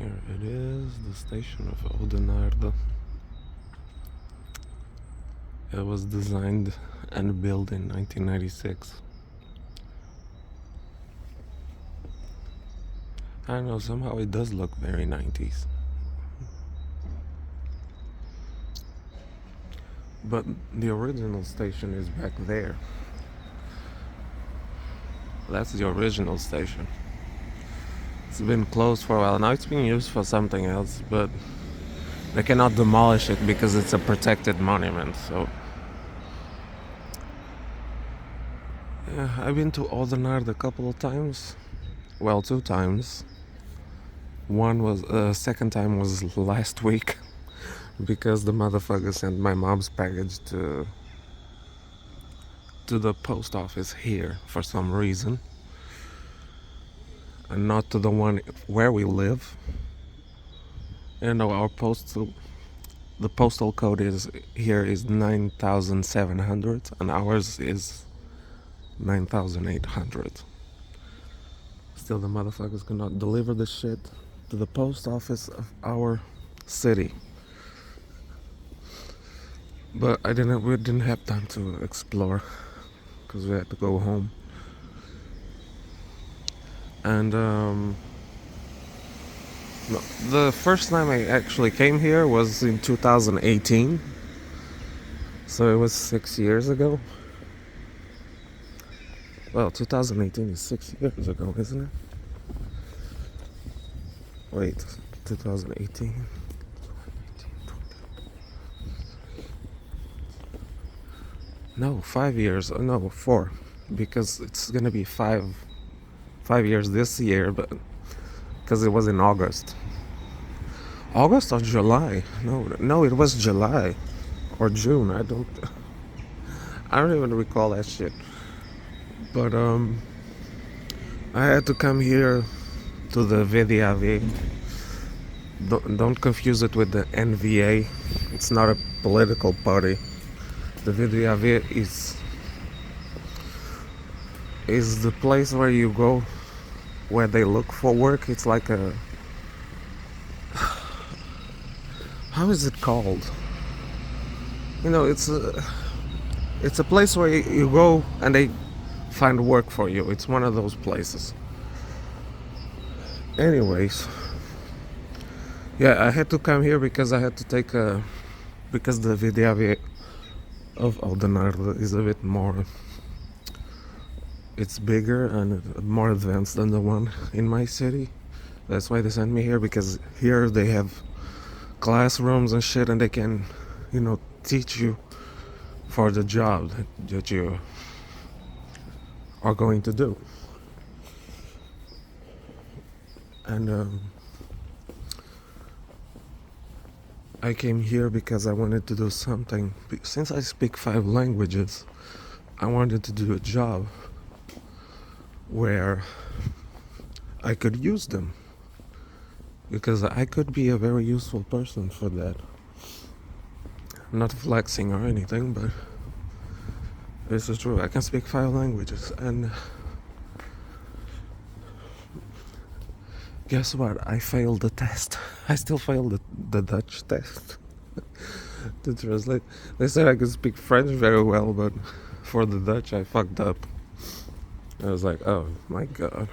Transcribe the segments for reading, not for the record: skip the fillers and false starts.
Here it is, the station of Oudenaarde. It was designed and built in 1996. I don't know, somehow it does look very 90s. But the original station is back there. That's the original station. It's been closed for a while. Now it's being used for something else, but they cannot demolish it because it's a protected monument. So yeah, I've been to Oudenaarde a couple of times. Well, 2 times. Second time was last week because the motherfucker sent my mom's package to the post office here for some reason, and not to the one where we live. You know, the postal code is 9,700 and ours is 9,800. Still, the motherfuckers cannot deliver the shit to the post office of our city. But we didn't have time to explore because we had to go home. And the first time I actually came here was in 2018. So it was 6 years ago. Well, 2018 is 6 years ago, isn't it? Wait, 2018. No, 5 years. No, 4. Because it's gonna be 5 years this year, but because it was in August. August or July? No, it was July or June. I don't even recall that shit. But I had to come here to the VDAV. Don't confuse it with the NVA. It's not a political party. The VDAV is the place where you go where they look for work. It's like a, how is it called? You know, it's a place where you go and they find work for you. It's one of those places. Anyways, yeah, I had to come here because I had to take because the VDAV of Oudenaarde is a bit more, it's bigger and more advanced than the one in my city. That's why they sent me here, because here they have classrooms and shit and they can, teach you for the job that you are going to do. And I came here because I wanted to do something. Since I speak 5 languages, I wanted to do a job where I could use them, because I could be a very useful person for that. I'm not flexing or anything, but this is true. I can speak 5 languages, and guess what? I failed the test. I still failed the Dutch test to translate. They said I could speak French very well, but for the Dutch I fucked up. I was like, oh my god.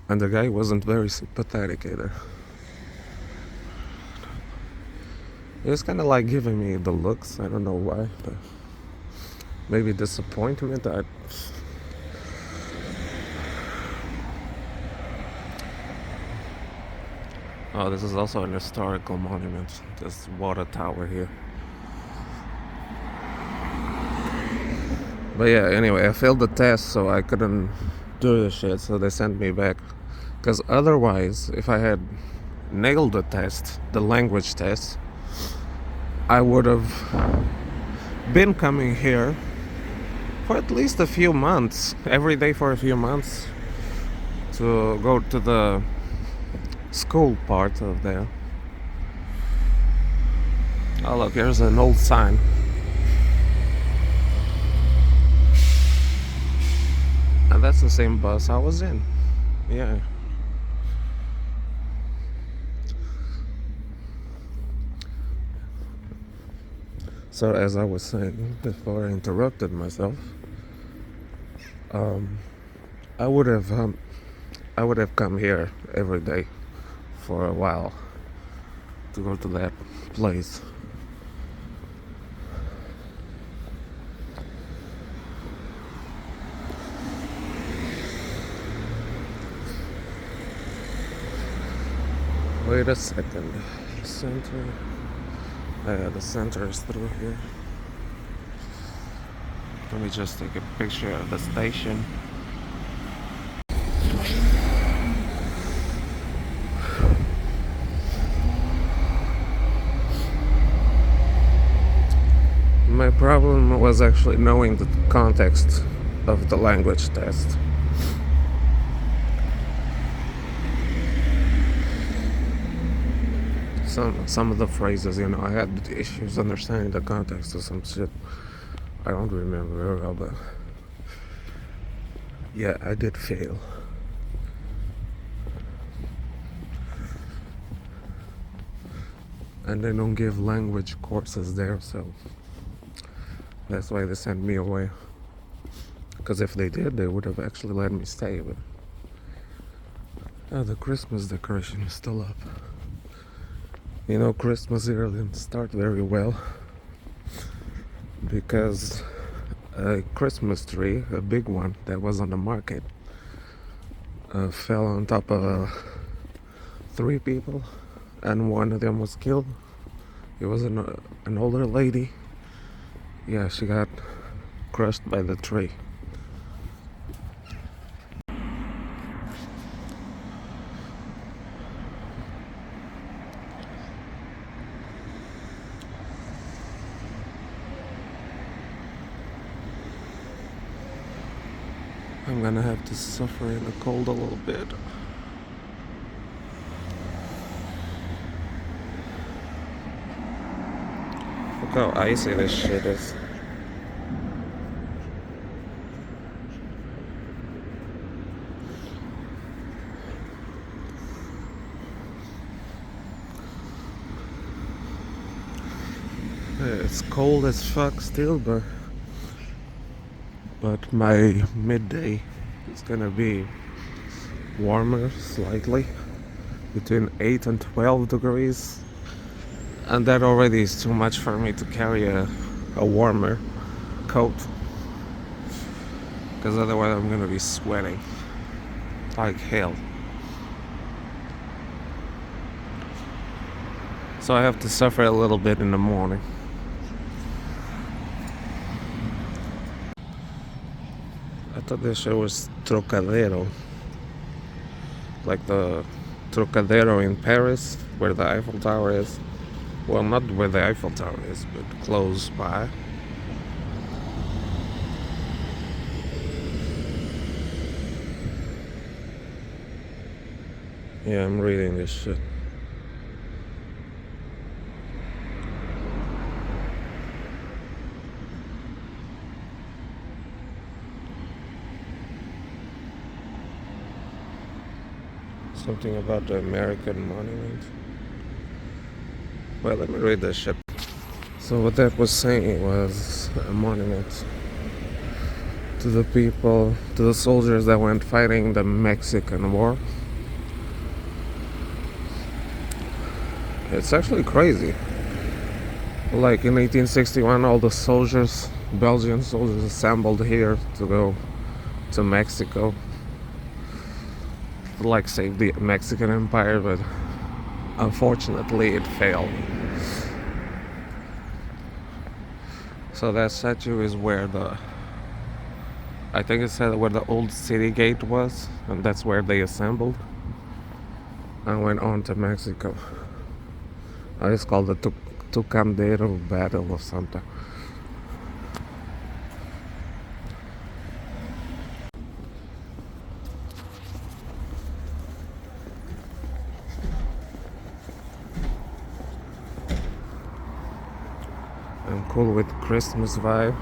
And the guy wasn't very sympathetic either. He was kind of like giving me the looks. I don't know why, but maybe disappointment. Oh, this is also an historical monument. This water tower here. But yeah, anyway, I failed the test, so I couldn't do the shit, so they sent me back. Because otherwise, if I had nailed the test, the language test, I would have been coming here for at least a few months, every day for a few months, to go to the school part of there. Oh look, here's an old sign. And that's the same bus I was in. Yeah. So as I was saying before I interrupted myself, um, I would have come here every day for a while to go to that place. Wait a second. Center. Yeah, the center is through here. Let me just take a picture of the station. My problem was actually knowing the context of the language test. Some of the phrases, I had issues understanding the context of some shit. I don't remember very well, but yeah, I did fail. And they don't give language courses there, so that's why they sent me away. Because if they did, they would have actually let me stay. But the Christmas decoration is still up. Christmas here didn't start very well because a Christmas tree, a big one that was on the market, fell on top of 3 people, and one of them was killed. It was an older lady. Yeah, she got crushed by the tree. I'm gonna have to suffer in the cold a little bit. Look how icy this shit is. It's cold as fuck still, but my midday is gonna be warmer slightly, between 8 and 12 degrees, and that already is too much for me to carry a warmer coat, because otherwise I'm gonna be sweating like hell. So I have to suffer a little bit in the morning. I thought this show was Trocadero, like the Trocadero in Paris, where the Eiffel Tower is. Well, not where the Eiffel Tower is, but close by. Yeah, I'm reading this shit. Something about the American monument. Well, let me read this shit. So what that was saying was a monument to the people, to the soldiers that went fighting the Mexican War. It's actually crazy. Like in 1861, all the soldiers, Belgian soldiers, assembled here to go to Mexico to like save the Mexican Empire, but unfortunately it failed. So that statue is where I think it said where the old city gate was, and that's where they assembled and went on to Mexico. It's called the Tucandero Battle or something. I'm cool with Christmas vibe.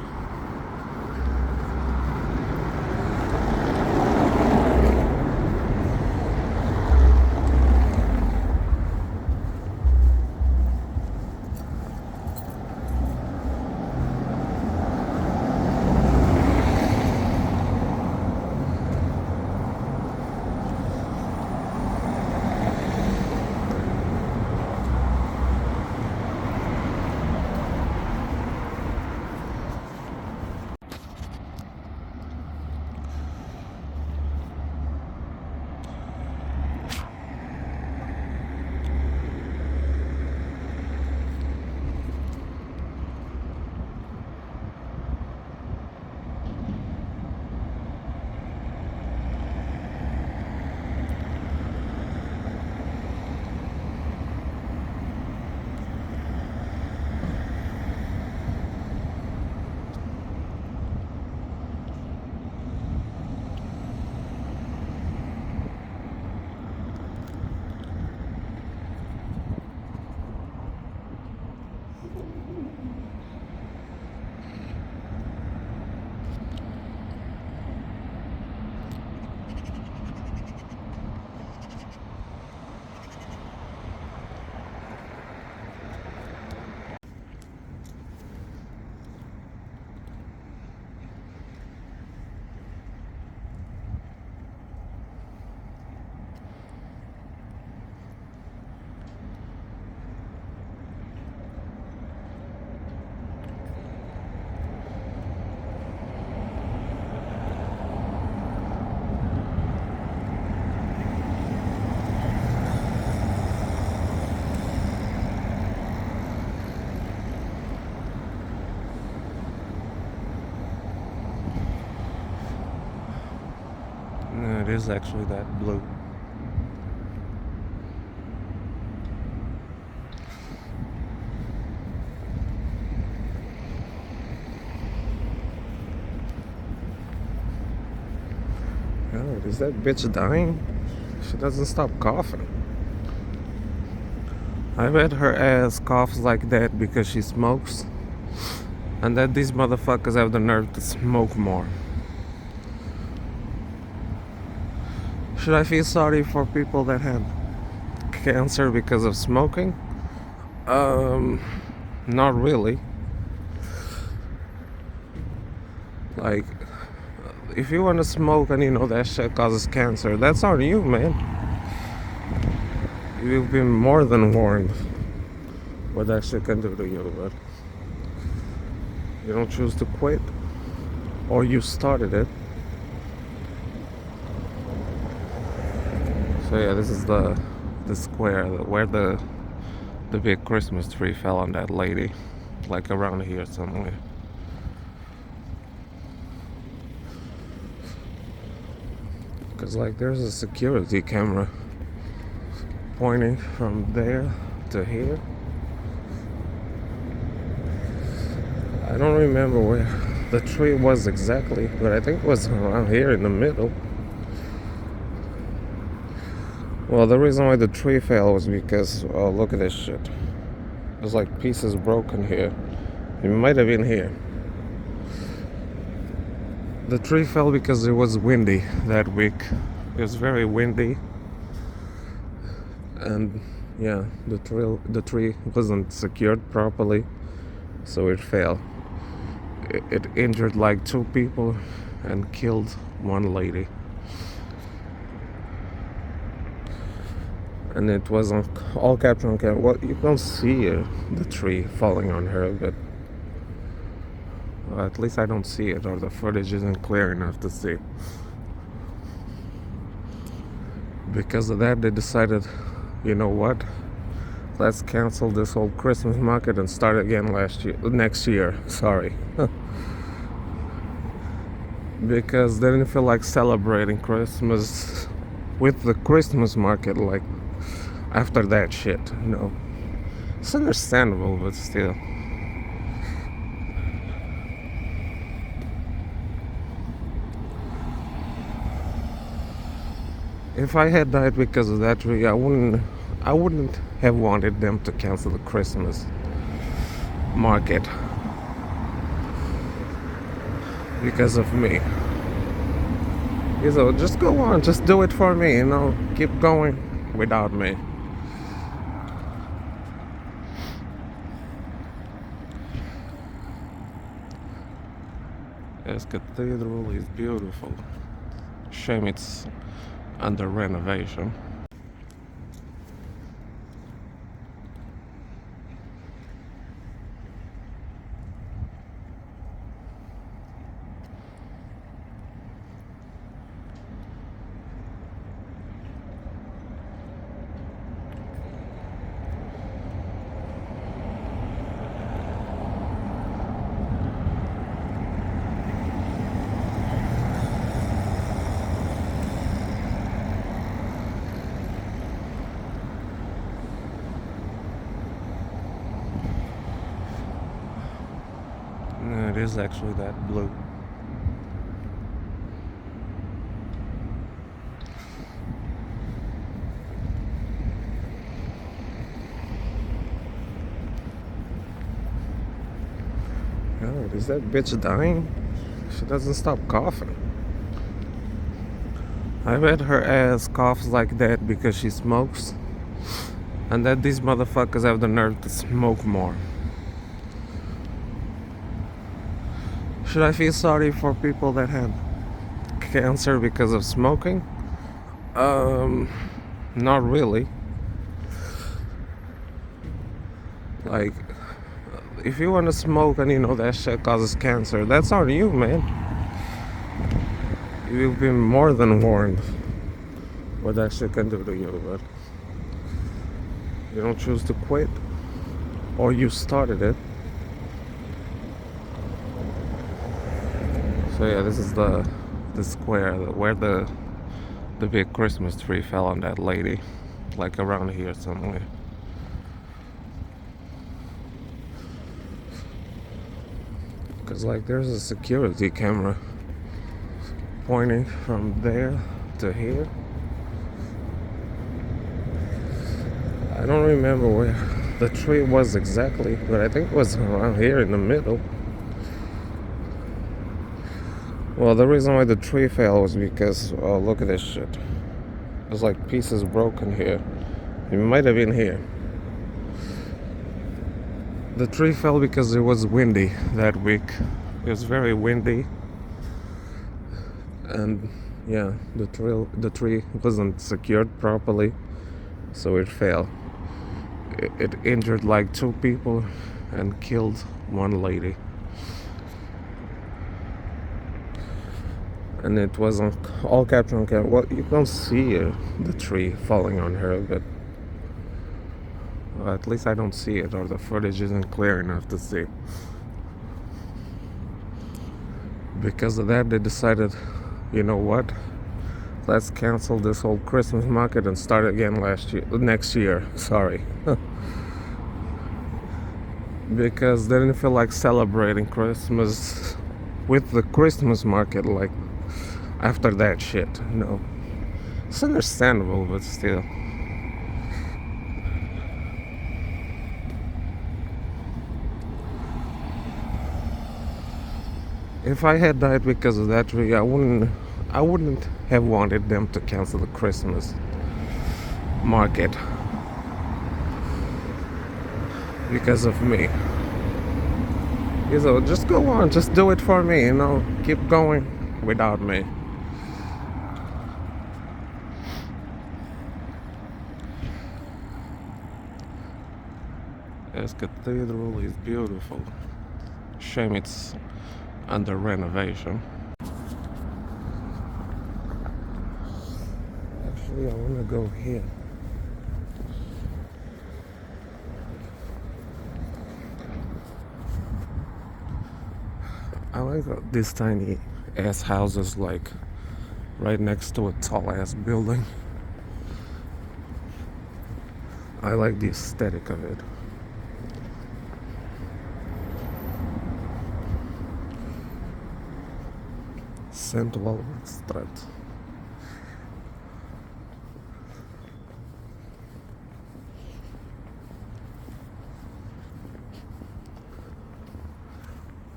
No, it is actually that blue. Oh, is that bitch dying? She doesn't stop coughing. I bet her ass coughs like that because she smokes, and that these motherfuckers have the nerve to smoke more. Should I feel sorry for people that have cancer because of smoking? Not really. Like, if you want to smoke and you know that shit causes cancer, that's on you, man. You've been more than warned what that shit can do to you, but you don't choose to quit, or you started it. So yeah, this is the square where the big Christmas tree fell on that lady, like around here somewhere. Cause like there's a security camera pointing from there to here. I don't remember where the tree was exactly, but I think it was around here in the middle. Well, the reason why the tree fell was because, oh, look at this shit. There's like pieces broken here. It might have been here. The tree fell because it was windy that week. It was very windy. And yeah, the tree wasn't secured properly, so it fell. It injured like 2 people and killed 1 lady. And it was all captured on camera. Well, you don't see the tree falling on her, but at least I don't see it, or the footage isn't clear enough to see. Because of that, they decided, you know what? Let's cancel this whole Christmas market and start again next year. Sorry. Because they didn't feel like celebrating Christmas with the Christmas market, like after that shit, you know. It's understandable, but still. If I had died because of that tree, I wouldn't have wanted them to cancel the Christmas market because of me. You know, just go on, just do it for me, you know, keep going without me. This cathedral is beautiful. Shame it's under renovation. No, it is actually that blue. Oh, is that bitch dying? She doesn't stop coughing. I bet her ass coughs like that because she smokes, and that these motherfuckers have the nerve to smoke more. Should I feel sorry for people that have cancer because of smoking? Not really. Like, if you want to smoke and you know that shit causes cancer, that's on you, man. You've been more than warned what that shit can do to you, but you don't choose to quit, or you started it. So yeah, this is the square where the the big Christmas tree fell on that lady, like around here somewhere. Because, like, there's a security camera pointing from there to here. I don't remember where the tree was exactly, but I think it was around here in the middle. Well, the reason why the tree fell was because, oh, look at this shit. There's like pieces broken here. It might have been here. The tree fell because it was windy that week. It was very windy. And yeah, the tree wasn't secured properly, so it fell. It injured like 2 people and killed 1 lady. And it wasn't all captured on camera. Well, you don't see the tree falling on her, but well, at least I don't see it, or the footage isn't clear enough to see. Because of that, they decided, you know what? Let's cancel this whole Christmas market and start again next year. Sorry. Because they didn't feel like celebrating Christmas with the Christmas market, like, after that shit. No. It's understandable, but still. If I had died because of that tree, I wouldn't have wanted them to cancel the Christmas market because of me. You know, just go on, just do it for me, keep going without me. This cathedral is beautiful. Shame it's under renovation. Actually, I want to go here. I like these tiny ass houses, like right next to a tall ass building. I like the aesthetic of it. Central Street.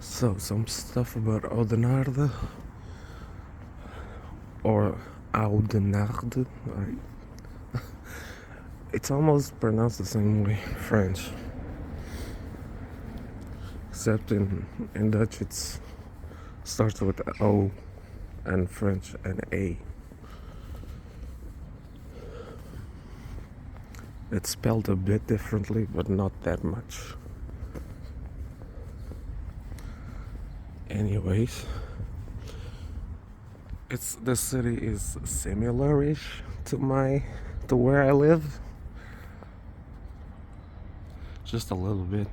So, some stuff about Oudenaarde, or Oudenaarde. It's almost pronounced the same way, French. Except in Dutch it starts with O, and French an A. It's spelled a bit differently, but not that much. Anyways, the city is similar-ish to where I live. Just a little bit,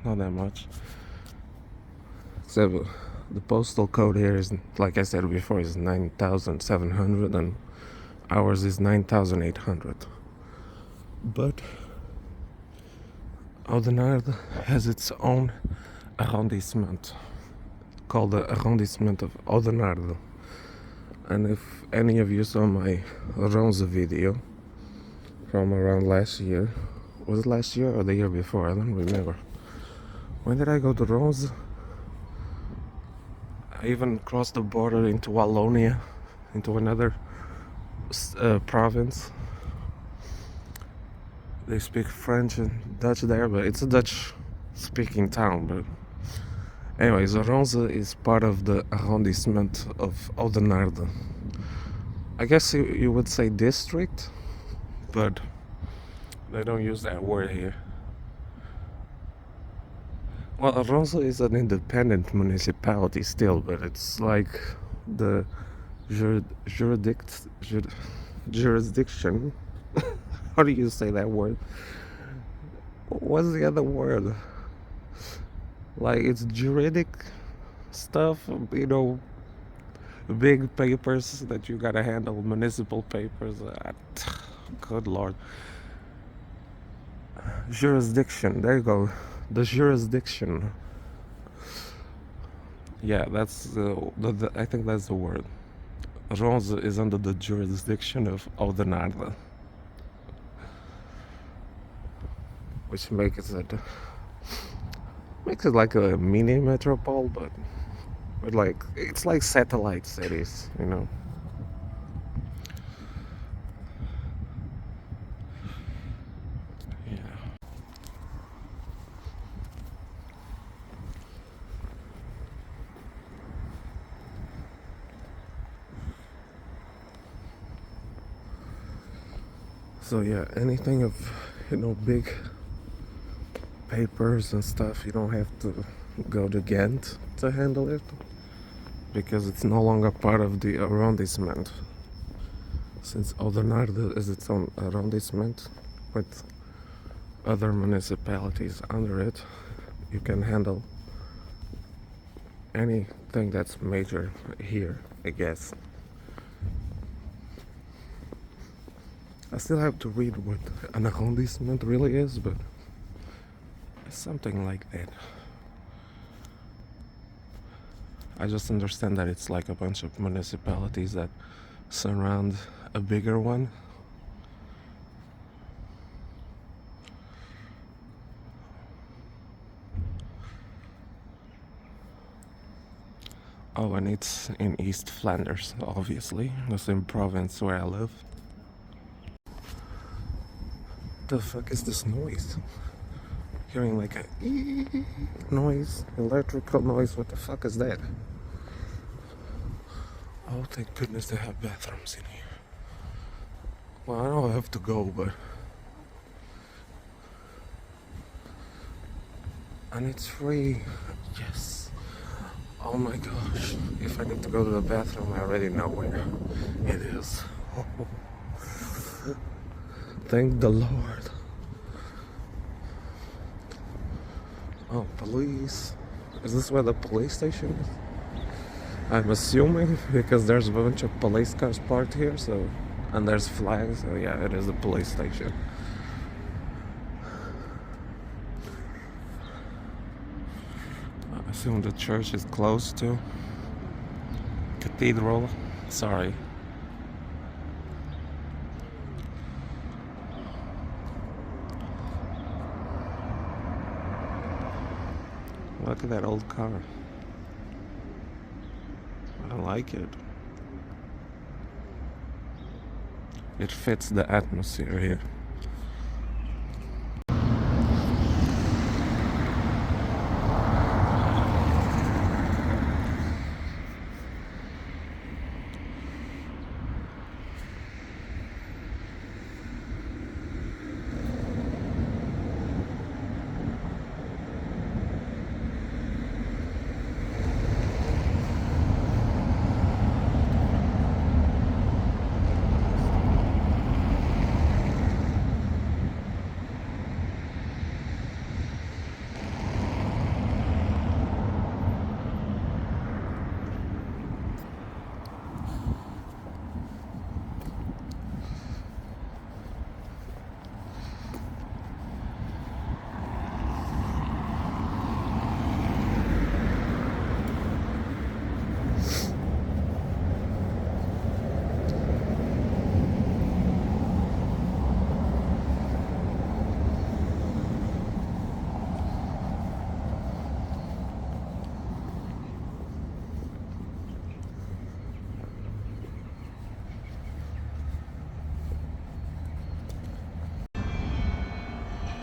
not that much. Except the postal code here is, like I said before, is 9,700 and ours is 9,800. But Oudenaarde has its own arrondissement called the Arrondissement of Oudenaarde. And if any of you saw my Ronze video from around last year, was it last year or the year before? I don't remember. When did I go to Ronze? I even crossed the border into Wallonia, into another province. They speak French and Dutch there, but it's a Dutch-speaking town. But anyways, Ronze is part of the arrondissement of Oudenaarde. I guess you would say district, but they don't use that word here. Well, Ronze is an independent municipality still, but it's like the jurisdiction. How do you say that word? What's the other word? Like, it's juridic stuff, big papers that you gotta handle, municipal papers. Good lord. Jurisdiction, there you go. The jurisdiction. Yeah, that's I think that's the word. Rons is under the jurisdiction of Oudenaarde, which makes it like a mini metropole, but with it's like satellite cities, you know. Yeah. So yeah, anything of big papers and stuff, you don't have to go to Ghent to handle it because it's no longer part of the arrondissement. Since Oudenaarde is its own arrondissement with other municipalities under it, you can handle anything that's major here, I guess. I still have to read what an arrondissement really is, but it's something like that. I just understand that it's like a bunch of municipalities that surround a bigger one. Oh, and it's in East Flanders, obviously, the same province where I live. The fuck is this noise? Hearing like a noise, electrical noise. What the fuck is that? Oh, thank goodness they have bathrooms in here. Well, I know I have to go, but and it's free. Yes. Oh my gosh. If I need to go to the bathroom, I already know where it is. Thank the Lord. Oh, police. Is this where the police station is? I'm assuming because there's a bunch of police cars parked here, so and there's flags, so yeah, it is the police station. I assume the church is closed too. Cathedral. Sorry. Look at that old car. I like it. It fits the atmosphere here.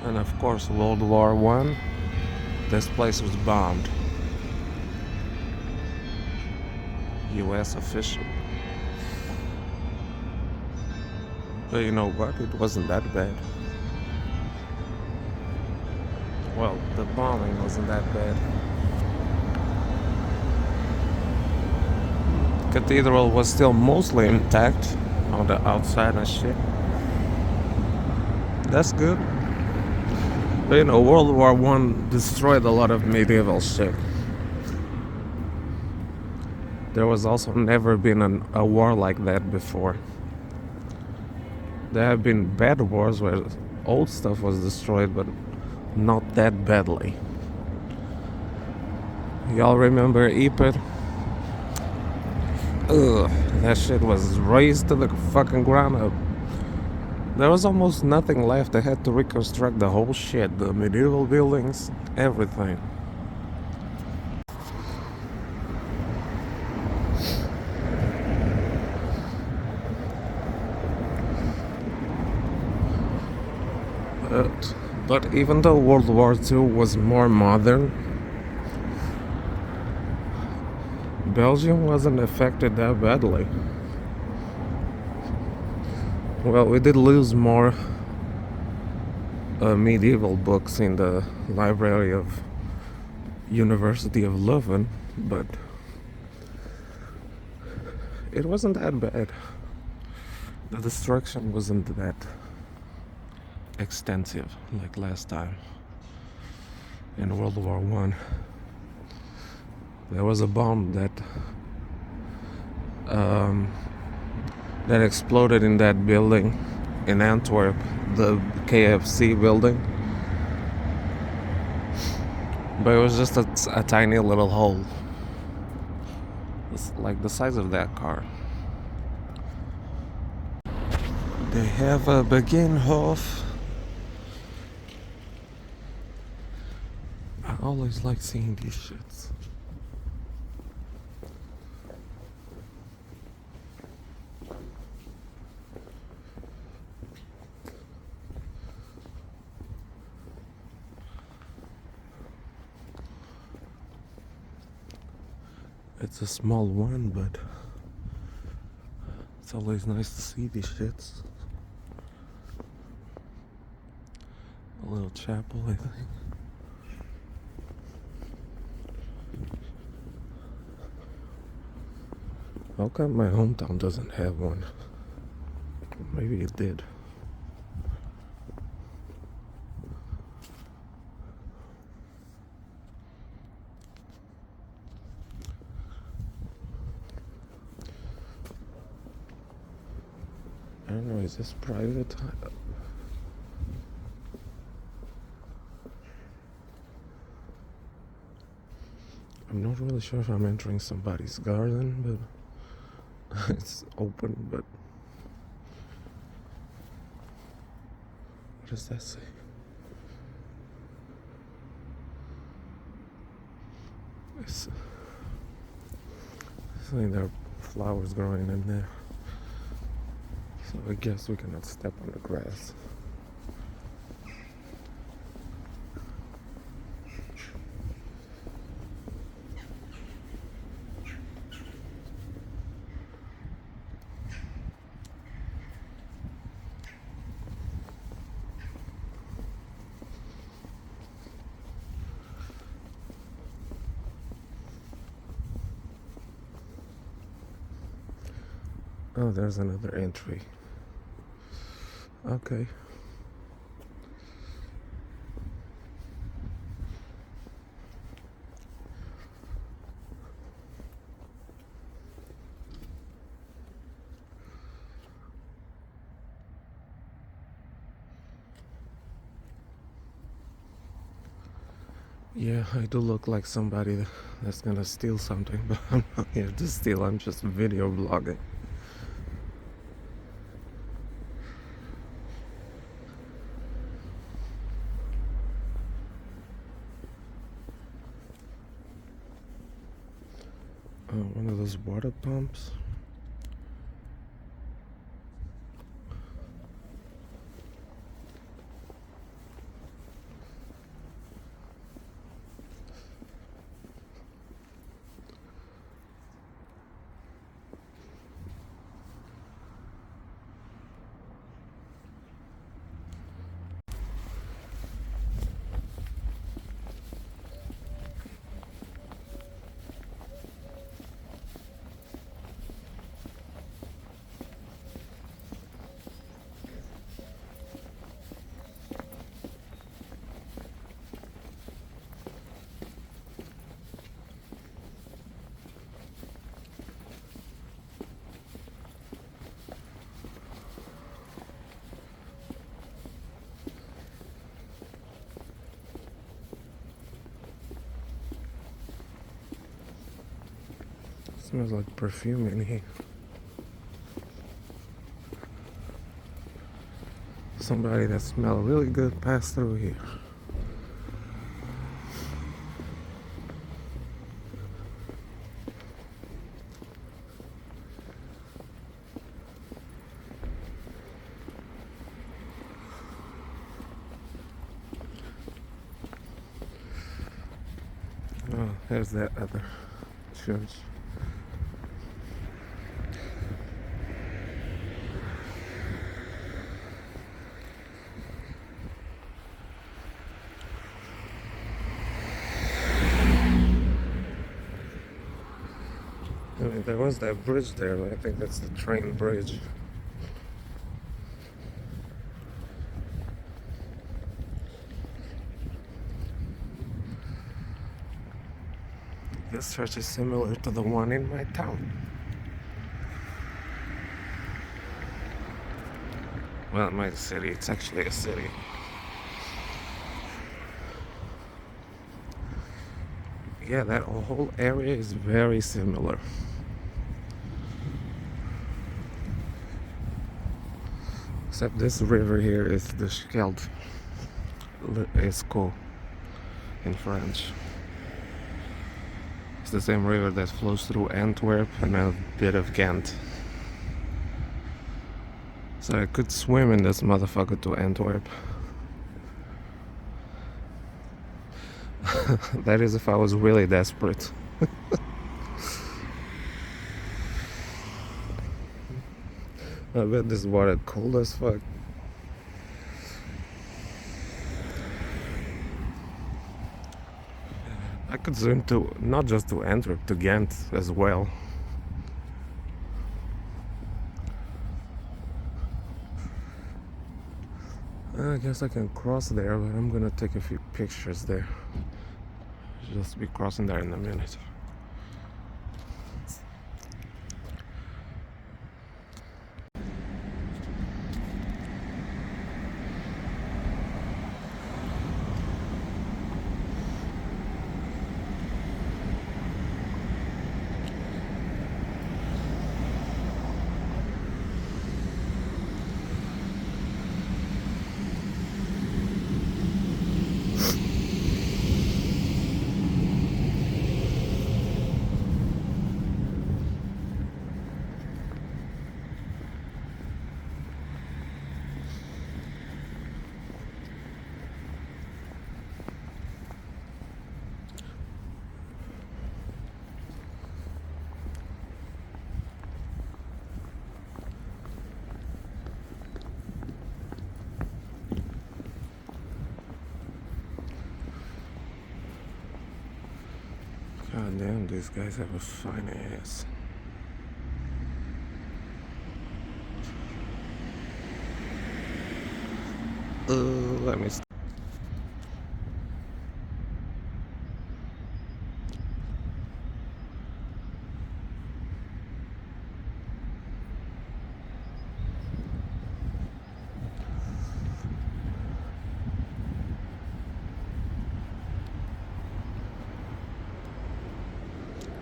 And of course, World War I, this place was bombed. US official. But you know what? It wasn't that bad. Well, the bombing wasn't that bad. Cathedral was still mostly intact on the outside and shit. That's good. But you know, World War I destroyed a lot of medieval shit. There was also never been a war like that before. There have been bad wars where old stuff was destroyed, but not that badly. Y'all remember Epid? Ugh, that shit was razed to the fucking ground up. There was almost nothing left. They had to reconstruct the whole shit, the medieval buildings, everything. But even though World War II was more modern, Belgium wasn't affected that badly. Well, we did lose more medieval books in the library of University of Leuven, but it wasn't that bad. The destruction wasn't that extensive like last time in World War One. There was a bomb that exploded in that building in Antwerp, the KFC building. But it was just a tiny little hole. It's like the size of that car. They have a Beginhof. I always like seeing these shits. It's a small one, but it's always nice to see these shits. A little chapel, I think. How come my hometown doesn't have one? Maybe it did. I don't know, is this private? I'm not really sure if I'm entering somebody's garden, but it's open, but what does that say? It's like there are flowers growing in there. So I guess we cannot step on the grass. Oh, there's another entry. Okay. Yeah, I do look like somebody that's gonna steal something, but I'm not here to steal, I'm just video blogging. One of those water pumps. Smells like perfume in here. Somebody that smells really good passed through here. Oh, there's that other church. I mean, there was that bridge there, but I think that's the train bridge. This church is similar to the one in my town. Well, my city, it's actually a city. Yeah, that whole area is very similar. Except this river here is the Scheldt. It's cool in French. It's the same river that flows through Antwerp and a bit of Ghent. So I could swim in this motherfucker to Antwerp. That is if I was really desperate. I bet this water cold as fuck. I could swim to, not just to Antwerp, to Ghent as well. I guess I can cross there, but I'm gonna take a few pictures there. Just be crossing there in a minute. God damn, these guys have a fine ass. Let me.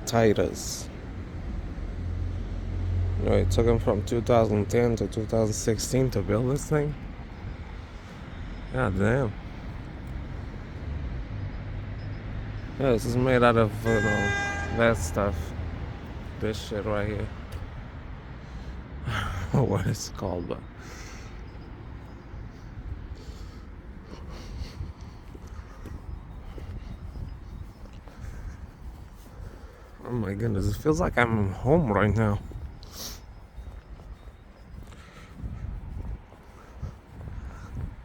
Titus. You know, it took them from 2010 to 2016 to build this thing. God damn. Yeah, this is made out of, that stuff. This shit right here. What it's called, but. Oh my goodness, it feels like I'm home right now.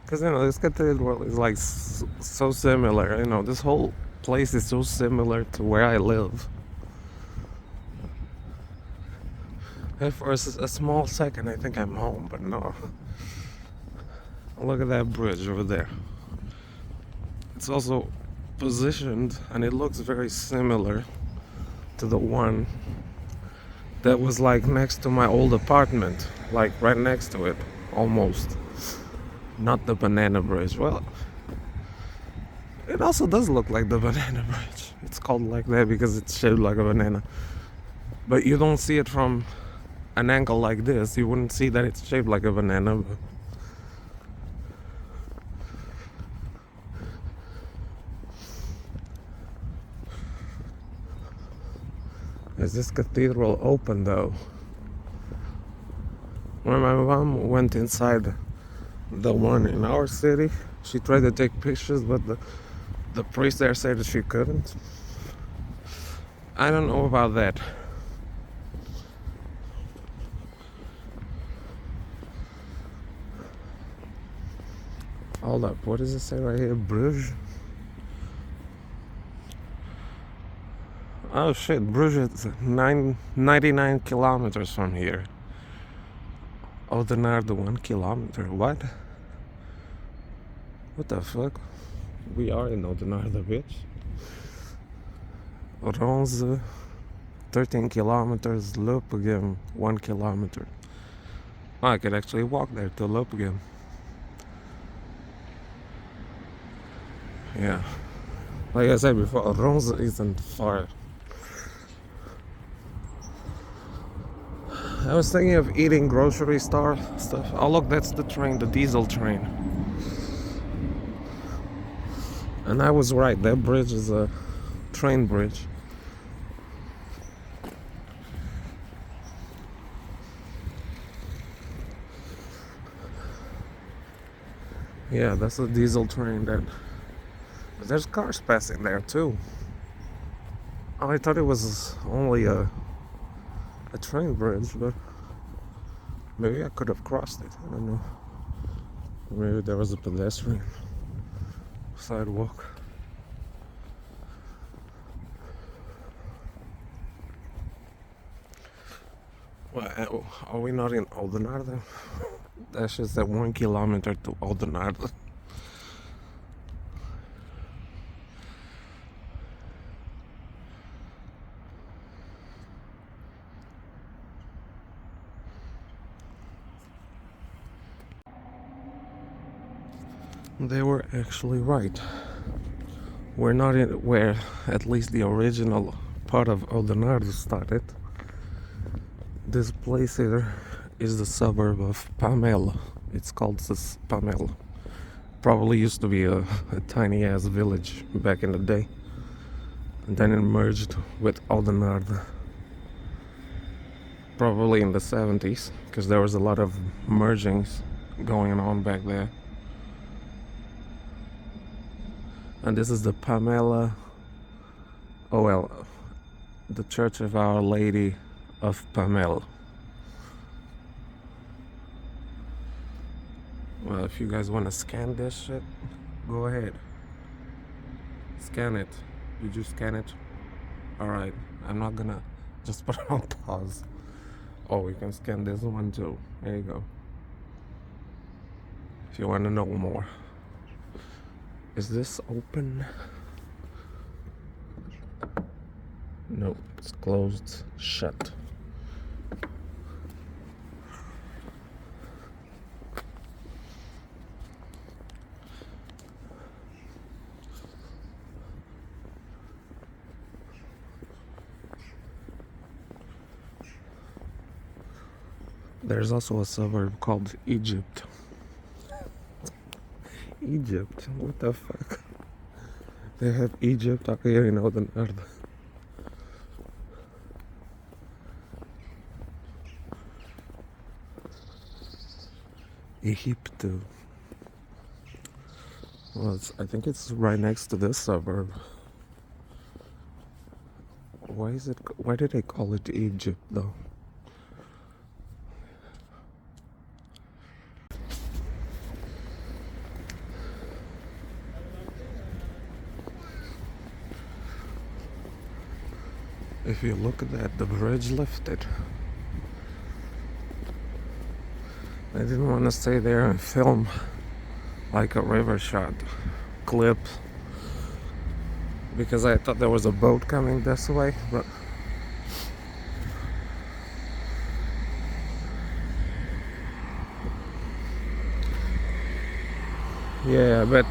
Because, this cathedral is like so similar. This whole place is so similar to where I live. And for a small second, I think I'm home, but no. Look at that bridge over there. It's also positioned, and it looks very similar to the one that was like next to my old apartment, like right next to it, almost. Not the banana bridge. Well, it also does look like the banana bridge. It's called like that because it's shaped like a banana. But you don't see it from an angle like this. You wouldn't see that it's shaped like a banana. But is this cathedral open though? When my mom went inside the one in our city, she tried to take pictures, but the priest there said that she couldn't. I don't know about that. Hold up, what does it say right here? Bruges? Oh shit, Bruges is 99 kilometers from here. Oudenaarde 1 kilometer. What? What the fuck? We are in Oudenaarde, bitch. Ronze 13 kilometers. Lopegem 1 kilometer. Oh, I could actually walk there to Lopegem. Yeah. Like I said before, Ronze isn't far. I was thinking of eating grocery store stuff. Oh look, that's the train, the diesel train. And I was right, that bridge is a train bridge. Yeah, that's a diesel train that... There's cars passing there too. Oh, I thought it was only a train bridge, but maybe I could have crossed it. I don't know. Maybe there was a pedestrian sidewalk. Well, are we not in Oudenaarde? That's just that 1 kilometer to Oudenaarde. They were actually right. We're not in where at least the original part of Oudenaarde started. This place here is the suburb of Pamela. It's called Pamela. Probably used to be a tiny ass village back in the day. And then it merged with Oudenaarde. Probably in the 70s, because there was a lot of mergings going on back there. And this is the Pamela, the Church of Our Lady of Pamela. Well, if you guys want to scan this shit, go ahead. Scan it. Did you scan it? Alright, I'm not gonna just put it on pause. Oh, we can scan this one too. There you go. If you want to know more. Is this open? No, it's closed, shut. There's also a suburb called Egypt. Egypt? What the fuck? They have Egypt up here in Oudenaarde. Egypt. Well, I think it's right next to this suburb. Why did they call it Egypt though? If you look at that, the bridge lifted. I didn't want to stay there and film like a river shot clip because I thought there was a boat coming this way, but yeah, but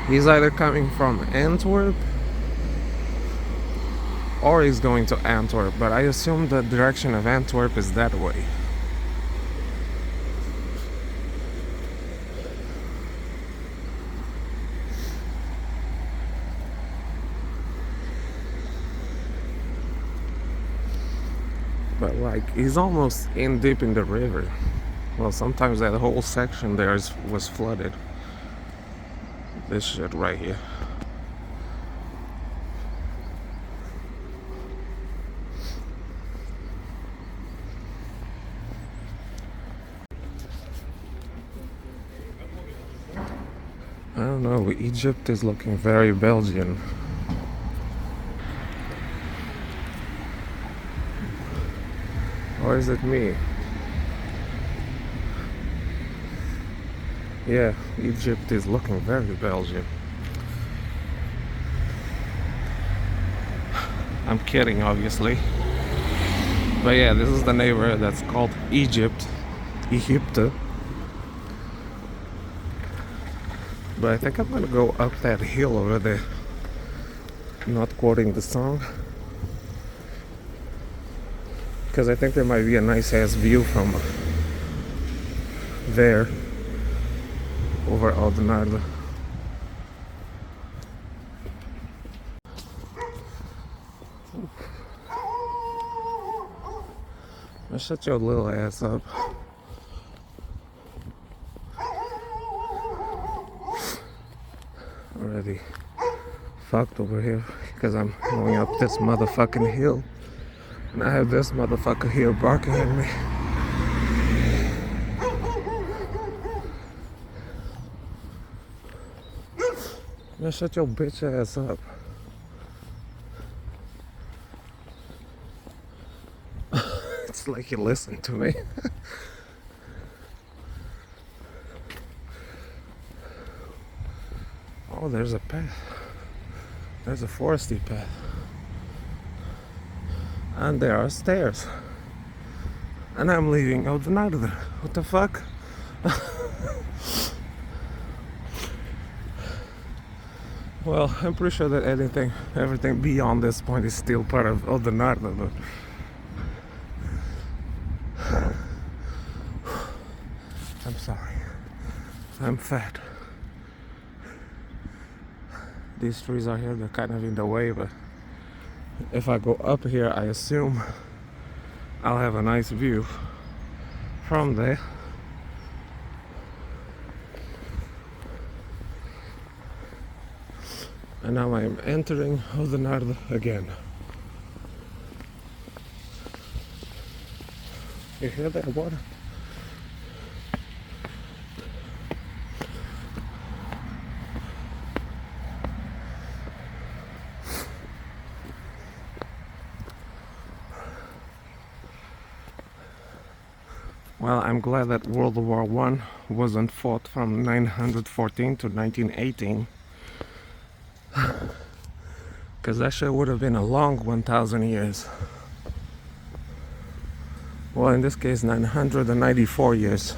he's either coming from Antwerp or he's going to Antwerp, but I assume the direction of Antwerp is that way. But like, he's almost in deep in the river. Well, sometimes that whole section there was flooded. This shit right here. I don't know, Egypt is looking very Belgian. Or is it me? Yeah, Egypt is looking very Belgian. I'm kidding, obviously. But yeah, this is the neighborhood that's called Egypt. Egypte. But I think I'm gonna go up that hill over there. Not quoting the song. Because I think there might be a nice ass view from there over Oudenaarde. Shut your little ass up. Already fucked over here because I'm going up this motherfucking hill. And I have this motherfucker here barking at me. Man, shut your bitch ass up. It's like you listen to me. Oh, there's a path. There's a foresty path. And there are stairs. And I'm leaving Oudenaarde. What the fuck? Well, I'm pretty sure that everything beyond this point is still part of Oudenaarde, but I'm sorry. I'm fat. These trees are here, they're kind of in the way, but if I go up here, I assume I'll have a nice view from there. And now I am entering Oudenaarde again. You hear that water? Well, I'm glad that World War I wasn't fought from 914 to 1918. Because that shit would have been a long 1,000 years. Well, in this case, 994 years.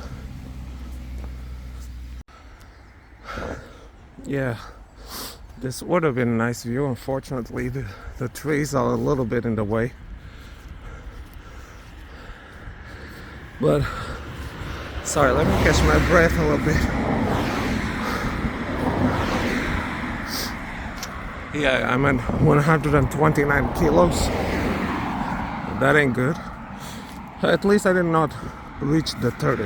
Yeah, this would have been a nice view. Unfortunately, the trees are a little bit in the way. But, sorry, let me catch my breath a little bit. Yeah, I'm at 129 kilos. That ain't good. At least I did not reach the 30.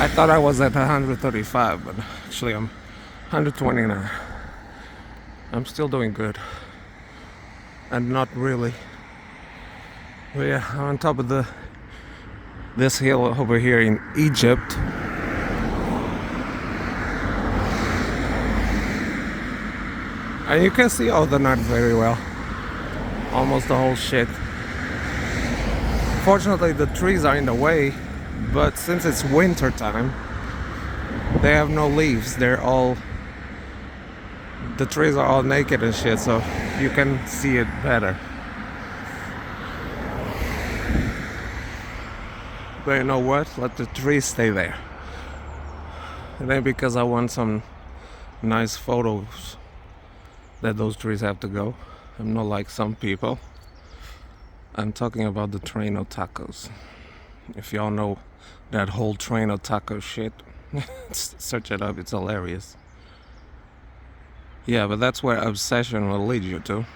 I thought I was at 135, but actually I'm 129. I'm still doing good. And not really. But yeah, I'm on top of this hill over here in Egypt. And you can see Oudenaarde very well. Almost the whole shit. Fortunately, the trees are in the way, but since it's winter time, they have no leaves. The trees are all naked and shit, so you can see it better. But you know what? Let the trees stay there. And then because I want some nice photos that those trees have to go. I'm not like some people. I'm talking about the train of tacos. If y'all know that whole train of taco shit, search it up, it's hilarious. Yeah, but that's where obsession will lead you to.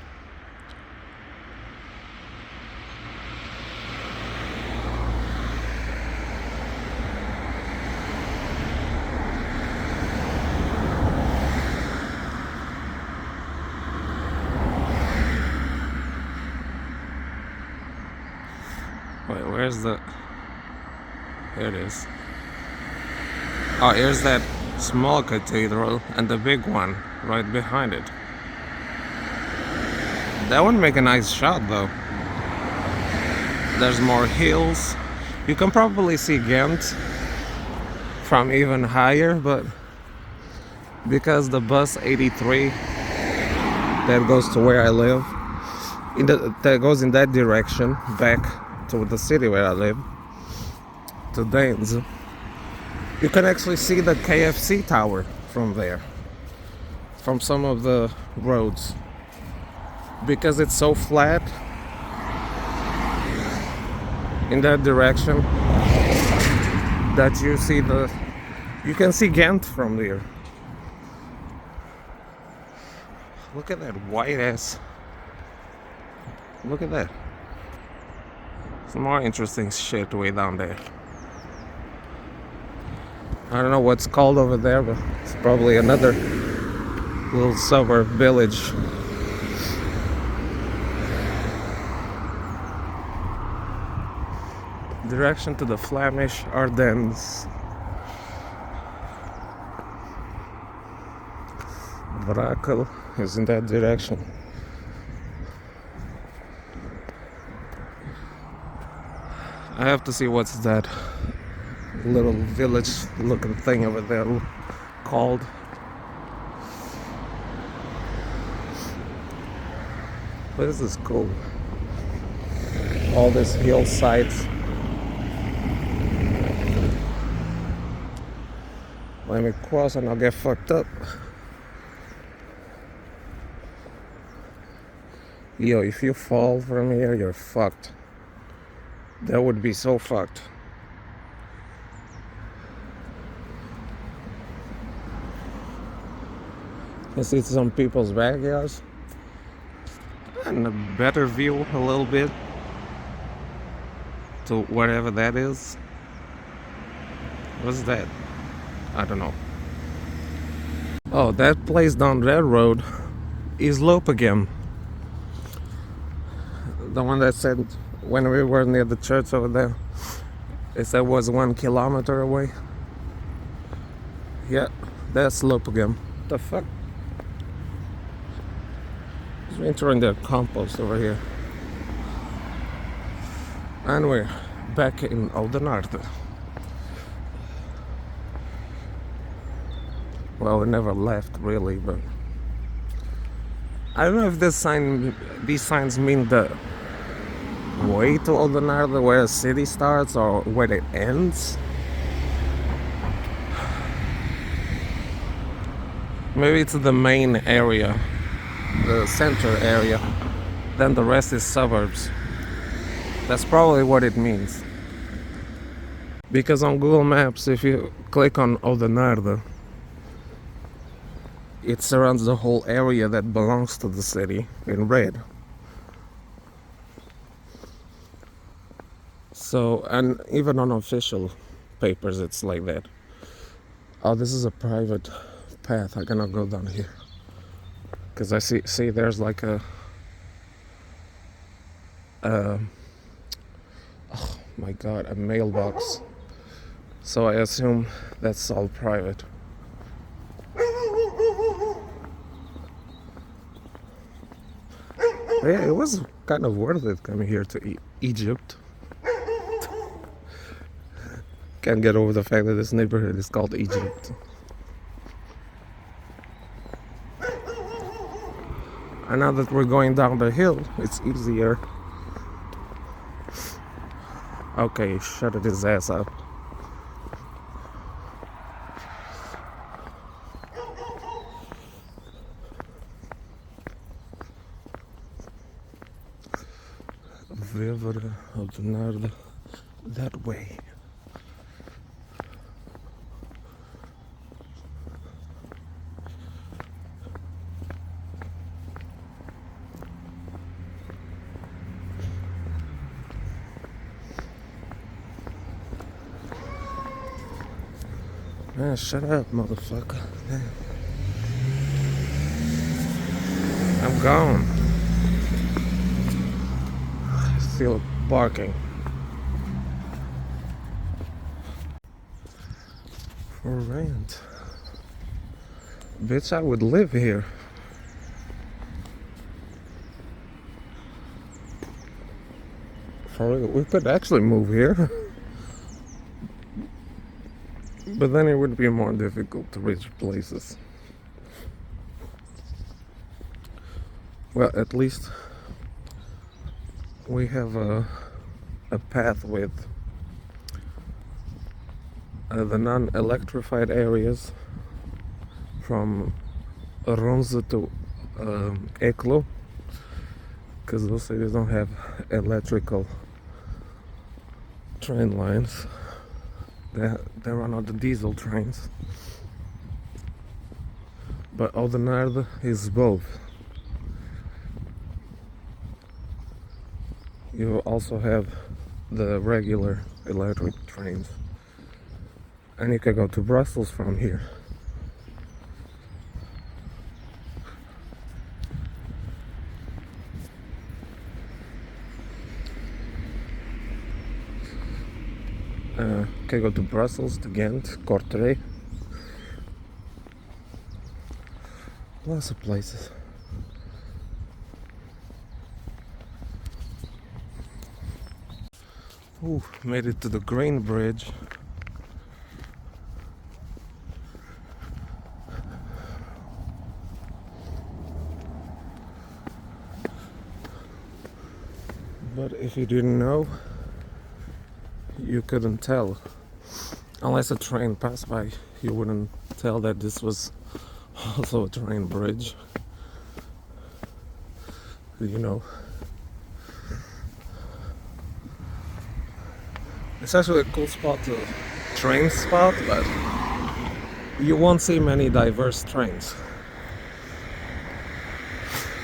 Wait, where's the... Here it is. Oh, here's that small cathedral and the big one right behind it. That would make a nice shot though. There's more hills. You can probably see Ghent from even higher, but because the bus 83 that goes to where I live, that goes in that direction back to the city where I live, to Danes, you can actually see the KFC tower from there, from some of the roads, because it's so flat in that direction that you can see Ghent from there. Look at that white ass. Look at that. Some more interesting shit way down there. I don't know what's called over there, but it's probably another little suburb village. Direction to the Flemish Ardennes. Brakel is in that direction. I have to see what's that little village looking thing over there called. But this is cool. All these hillsides. Let me cross and I'll get fucked up. Yo, if you fall from here, you're fucked. That would be so fucked. I see some people's backyards. And a better view a little bit to whatever that is. What's that? I don't know. Oh, that place down that road is Lopegem. The one that said when we were near the church over there, it said was 1 kilometer away. Yeah, that's Lopegem. The fuck? Just entering their compost over here. And we're back in Oudenaarde. Well, we never left really, but I don't know if these signs mean the way to Oudenaarde, where a city starts or where it ends. Maybe it's the main area, the center area, then the rest is suburbs. That's probably what it means. Because on Google Maps, if you click on Oudenaarde, it surrounds the whole area that belongs to the city in red. So, and even on official papers, it's like that. Oh, this is a private path. I cannot go down here. Because I see there's like a... oh my god, a mailbox. So I assume that's all private. Yeah, it was kind of worth it coming here to Egypt. Can't get over the fact that this neighborhood is called Egypt. And now that we're going down the hill, it's easier. Okay, shut his ass up. Evere, Oudenaarde, that way. Man, shut up, motherfucker. I'm gone. Still barking. For rent. Bitch, I would live here. For real, we could actually move here. But then it would be more difficult to reach places. Well, at least we have a path with the non-electrified areas from Ronze to Eeklo, because those cities don't have electrical train lines. They run on the diesel trains. But Oudenaarde is both. You also have the regular electric trains. And you can go to Brussels from here. Can go to Brussels, to Ghent, Kortrijk. Lots of places. Ooh, made it to the Green Bridge. But if you didn't know, you couldn't tell. Unless a train passed by, you wouldn't tell that this was also a train bridge. You know. It's actually a cool spot to train spot, but you won't see many diverse trains.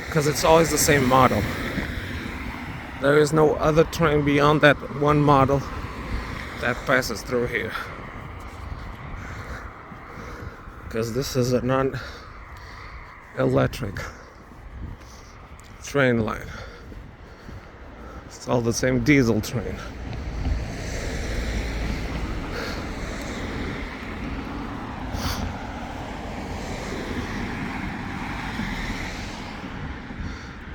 Because it's always the same model. There is no other train beyond that one model that passes through here. Because this is a non-electric train line. It's all the same diesel train.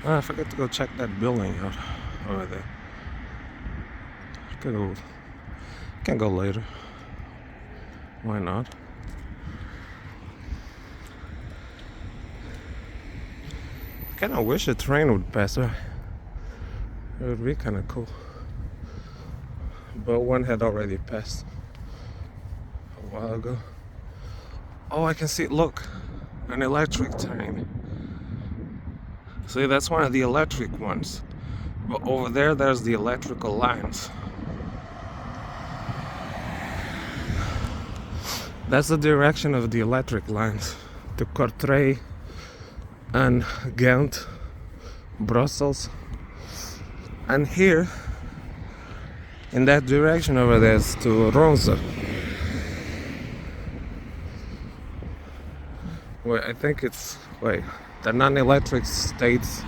I forgot to go check that building out over there. Can go later. Why not? I kinda wish a train would pass by. It would be kinda cool. But one had already passed a while ago. Oh, I can see, look, an electric train. See, that's one of the electric ones. But over there, there's the electrical lines. That's the direction of the electric lines. To Kortrijk and Ghent, Brussels. And here, in that direction over there, is to Ronze. Wait, I think it's, the non-electric states,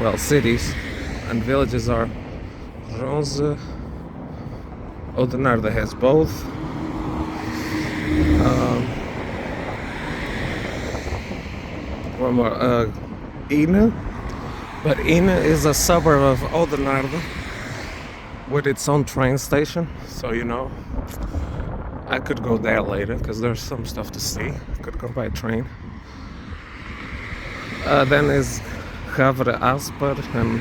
well, cities and villages are Ronze. Oudenaarde has both. One more, Ine. But Ine is a suburb of Oudenaarde with its own train station. So, you know, I could go there later because there's some stuff to see. Could go by train. Then is Havre Asper and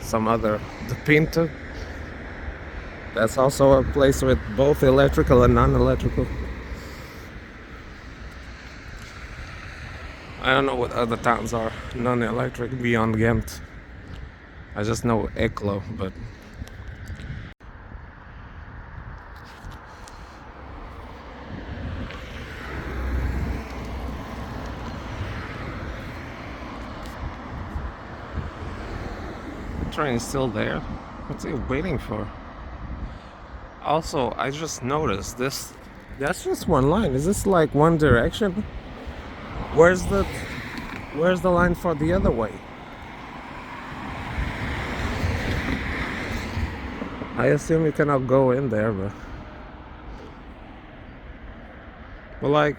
some other, De Pinto. That's also a place with both electrical and non-electrical. I don't know what other towns are non-electric beyond Ghent. I just know Eklo, but the train is still there. What's he waiting for? Also, I just noticed this. That's just one line. Is this like one direction? Where's the Where's the line for the other way? I assume you cannot go in there, but like,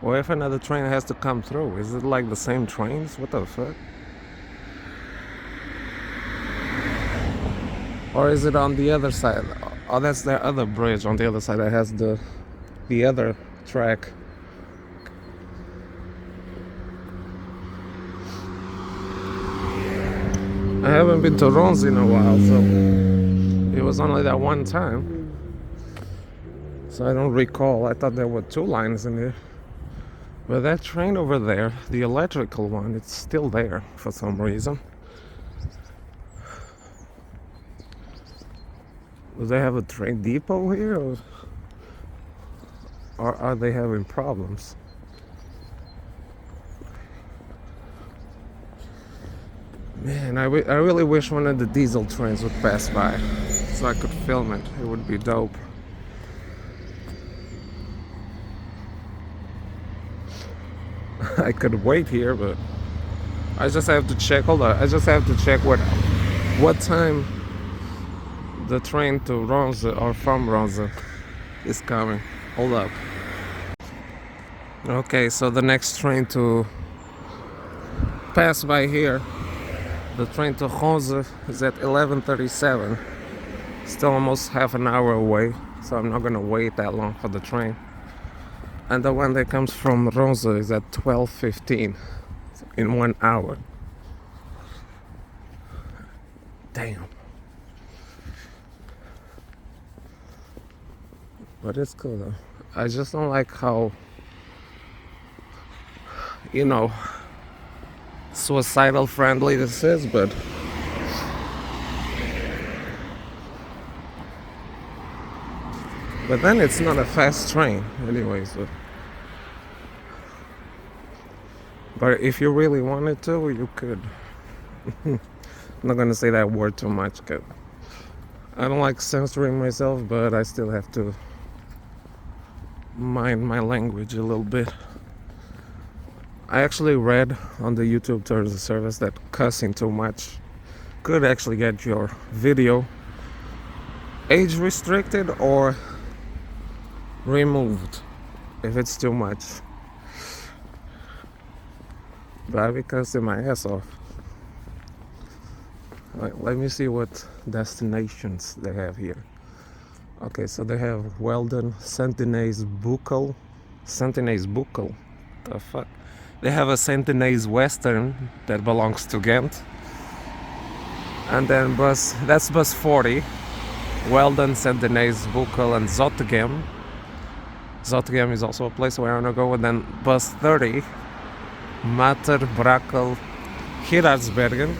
what if another train has to come through? Is it like the same trains? What the fuck? Or is it on the other side? Oh, that's the other bridge on the other side that has the other track. I haven't been to Ronzi in a while, so it was only that one time. So I don't recall. I thought there were two lines in here. But that train over there, the electrical one, it's still there for some reason. Do they have a train depot here, or are they having problems? Man, I really wish one of the diesel trains would pass by so I could film it. It would be dope. I could wait here, but I just have to check. Hold on, I just have to check what time the train to Ronza or from Ronza is coming. Hold up. Okay, so the next train to pass by here, the train to Ronza, is at 11:37. Still almost half an hour away, so I'm not gonna wait that long for the train. And the one that comes from Ronza is at 12:15, in 1 hour. Damn. But it's cool though. I just don't like how, suicidal friendly this is, but then it's not a fast train anyways. But if you really wanted to, you could. I'm not gonna say that word too much because I don't like censoring myself, but I still have to mind my language a little bit. I actually read on the YouTube terms of service that cussing too much could actually get your video age restricted or removed if it's too much. But I'll be cussing my ass off. Right, let me see what destinations they have here. Okay, so they have Weldon, Sentinels Buccal. The fuck? They have a Sentinels Western that belongs to Ghent. And then that's bus 40. Weldon, Sentinels Buccal, and Zottegem. Zottegem is also a place where I want to go. And then bus 30, Mater, Brakel, Geraardsbergen,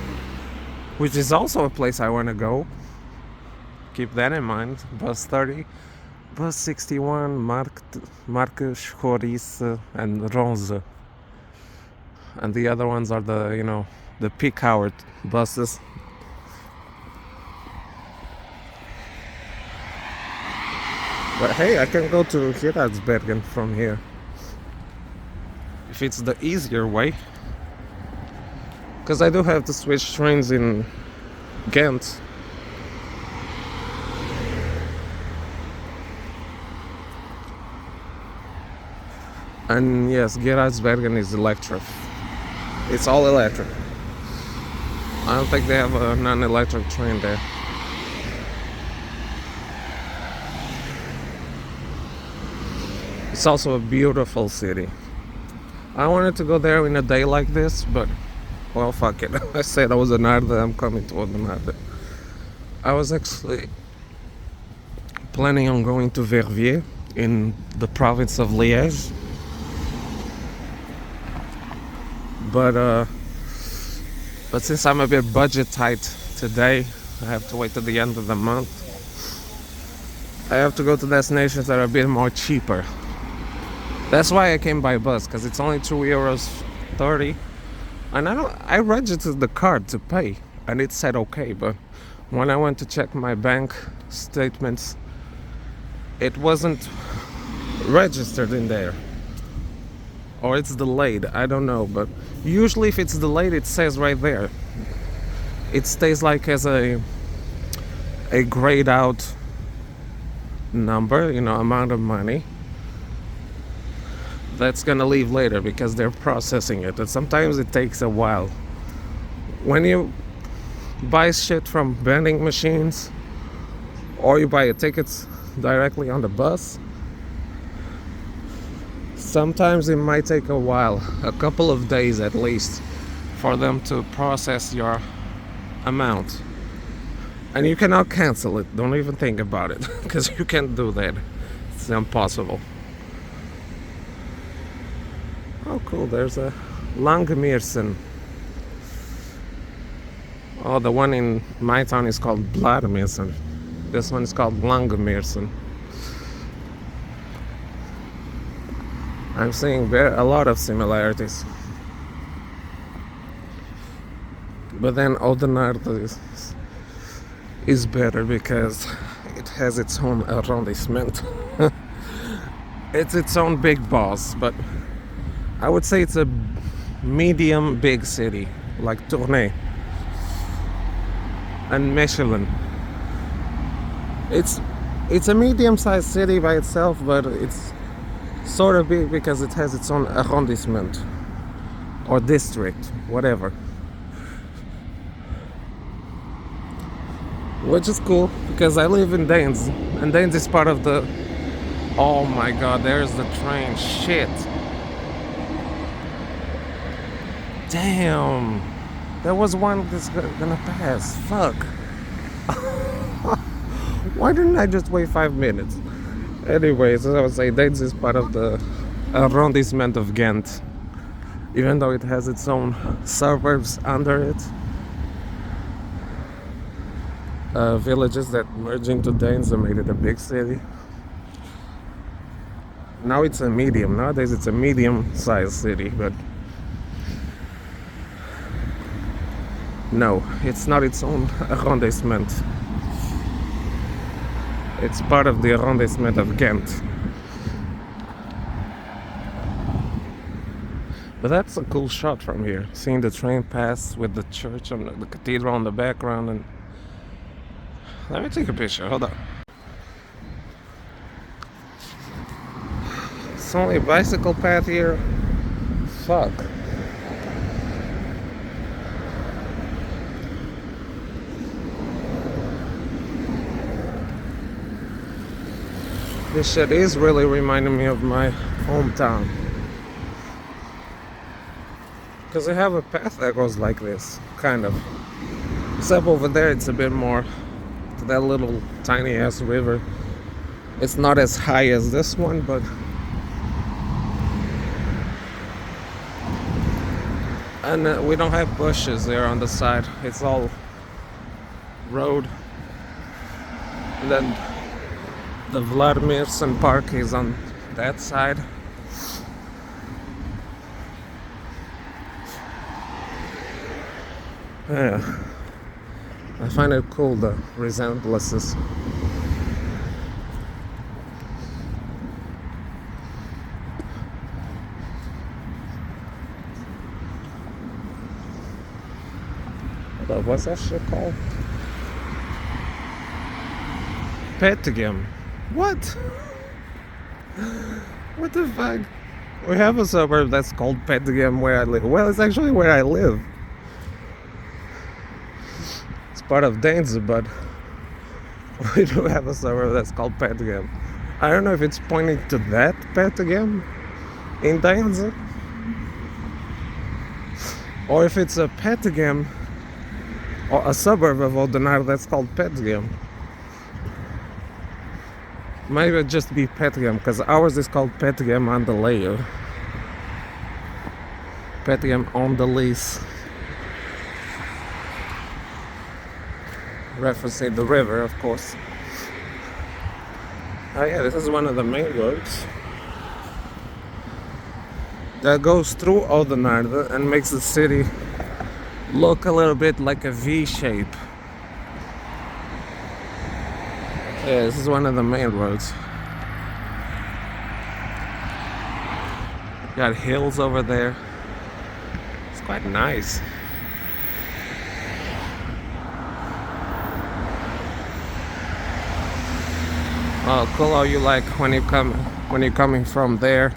which is also a place I want to go. Keep that in mind. Bus 30, bus 61, Marques, Schorice, and Ronze. And the other ones are the peak hour buses. But hey, I can go to Geraardsbergen from here if it's the easier way, because I do have to switch trains in Ghent. And yes, Geraardsbergen is electric. It's all electric. I don't think they have a non-electric train there. It's also a beautiful city. I wanted to go there in a day like this, but well, fuck it. I said I was Oudenaarde, I'm coming to Oudenaarde. I was actually planning on going to Verviers in the province of Liège. But But since I'm a bit budget tight today, I have to wait till the end of the month. I have to go to destinations that are a bit more cheaper. That's why I came by bus, because it's only €2.30. And I registered the card to pay, and it said okay, but when I went to check my bank statements, it wasn't registered in there. Or it's delayed, I don't know, but usually if it's delayed, it says right there. It stays like as a grayed out number, amount of money that's gonna leave later because they're processing it, and sometimes it takes a while. When you buy shit from vending machines or you buy your tickets directly on the bus, sometimes it might take a while, a couple of days at least, for them to process your amount. And you cannot cancel it, don't even think about it, because you can't do that. It's impossible. Oh cool, there's a Langemeersen. Oh, the one in my town is called Vlaarmeersen. This one is called Langemeersen. I'm seeing a lot of similarities. But then Oudenaarde is better because it has its own arrondissement. It's its own big boss, but I would say it's a medium big city, like Tournai and Mechelen. It's a medium-sized city by itself, but it's sort of big because it has its own arrondissement or district, whatever. Which is cool because I live in Danes, and Danes is part of the... Oh my god, there's the train. Shit. Damn. There was one that's gonna pass. Fuck. Why didn't I just wait 5 minutes? Anyways, as I would say, Danes is part of the arrondissement of Ghent, even though it has its own suburbs under it. Villages that merge into Danes and made it a big city. Now it's a medium. Nowadays it's a medium-sized city, but no, it's not its own arrondissement. It's part of the arrondissement of Ghent. But that's a cool shot from here, seeing the train pass with the church and the cathedral in the background. And let me take a picture, hold on. It's only a bicycle path here. Fuck. This shit is really reminding me of my hometown. Because I have a path that goes like this, kind of. Except over there it's a bit more to that little tiny ass river. It's not as high as this one, but and we don't have bushes there on the side. It's all road. And then the Vlaarmeersen Park is on that side. Yeah, I find it cool, the resemblances. What's that shit called? Petegem. What? What the fuck? We have a suburb that's called Petegem where I live. Well, it's actually where I live. It's part of Danes, but we do have a suburb that's called Petegem. I don't know if it's pointing to that Petegem in Danes, or if it's a Petegem or a suburb of Oudenaarde that's called Petegem. Maybe it'd just be Petegem, because ours is called Petegem aan de Leeuw. Petegem on the lease. referencing the river, of course. Oh yeah, this is one of the main roads that goes through Oudenaarde and makes the city look a little bit like a V shape. Yeah, this is one of the main roads. Got hills over there. It's quite nice. Oh, cool how you like when you're coming from there,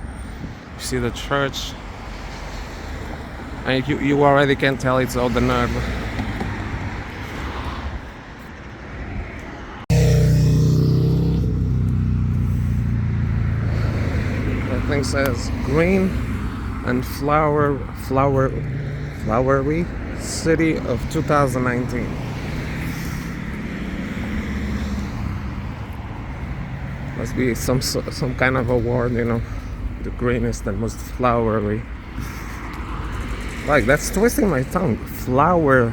you see the church, and you already can tell it's Oudenaarde. That thing says green and flowery city of 2019. Must be some kind of award, you know, the greenest and most flowery. Like, that's twisting my tongue. Flowery.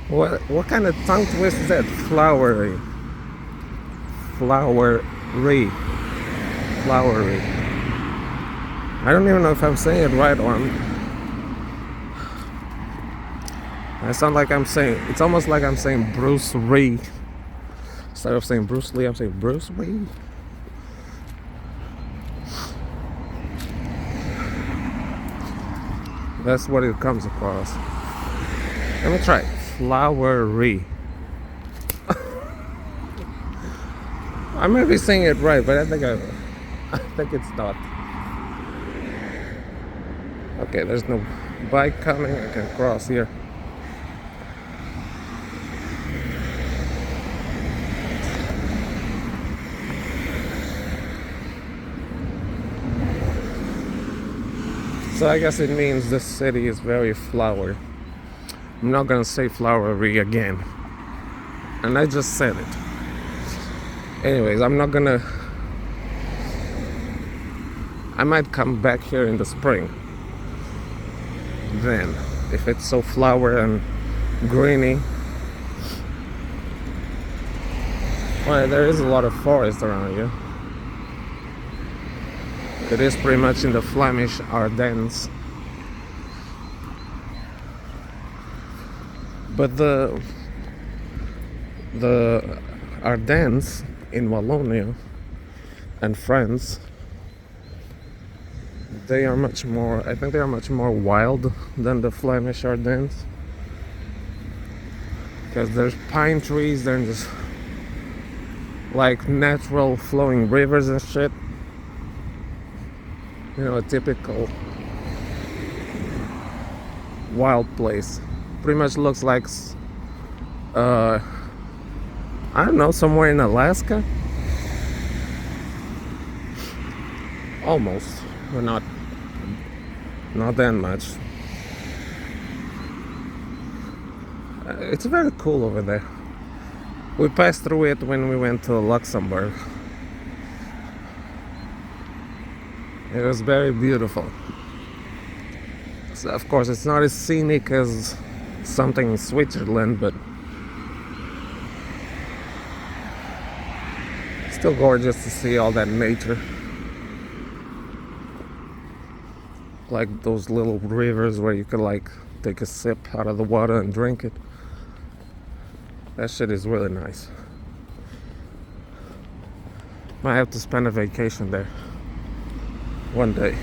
What kind of tongue twist is that? Flowery. I don't even know if I'm saying it right or I sound like I'm saying, it's almost like I'm saying Bruce Lee. Instead of saying Bruce Lee, I'm saying Bruce Lee. That's what it comes across. Let me try. Flowery. I may be saying it right, but I think it's not. Okay, there's no bike coming. I can cross here. So I guess it means this city is very flowery. I'm not gonna say flowery again. And I just said it. Anyways, I might come back here in the spring. Then, if it's so flower and greeny. Well, there is a lot of forest around here. It is pretty much in the Flemish Ardennes. But the Ardennes in Wallonia and France, I think they are much more wild than the Flemish Ardennes. Because there's pine trees, there's just like natural flowing rivers and shit. You know, a typical wild place. Pretty much looks like, I don't know, somewhere in Alaska? Almost, but not that much. It's very cool over there. We passed through it when we went to Luxembourg. It was very beautiful. So of course, it's not as scenic as something in Switzerland, but still gorgeous to see all that nature. Like those little rivers where you could like take a sip out of the water and drink it. That shit is really nice. Might have to spend a vacation there one day.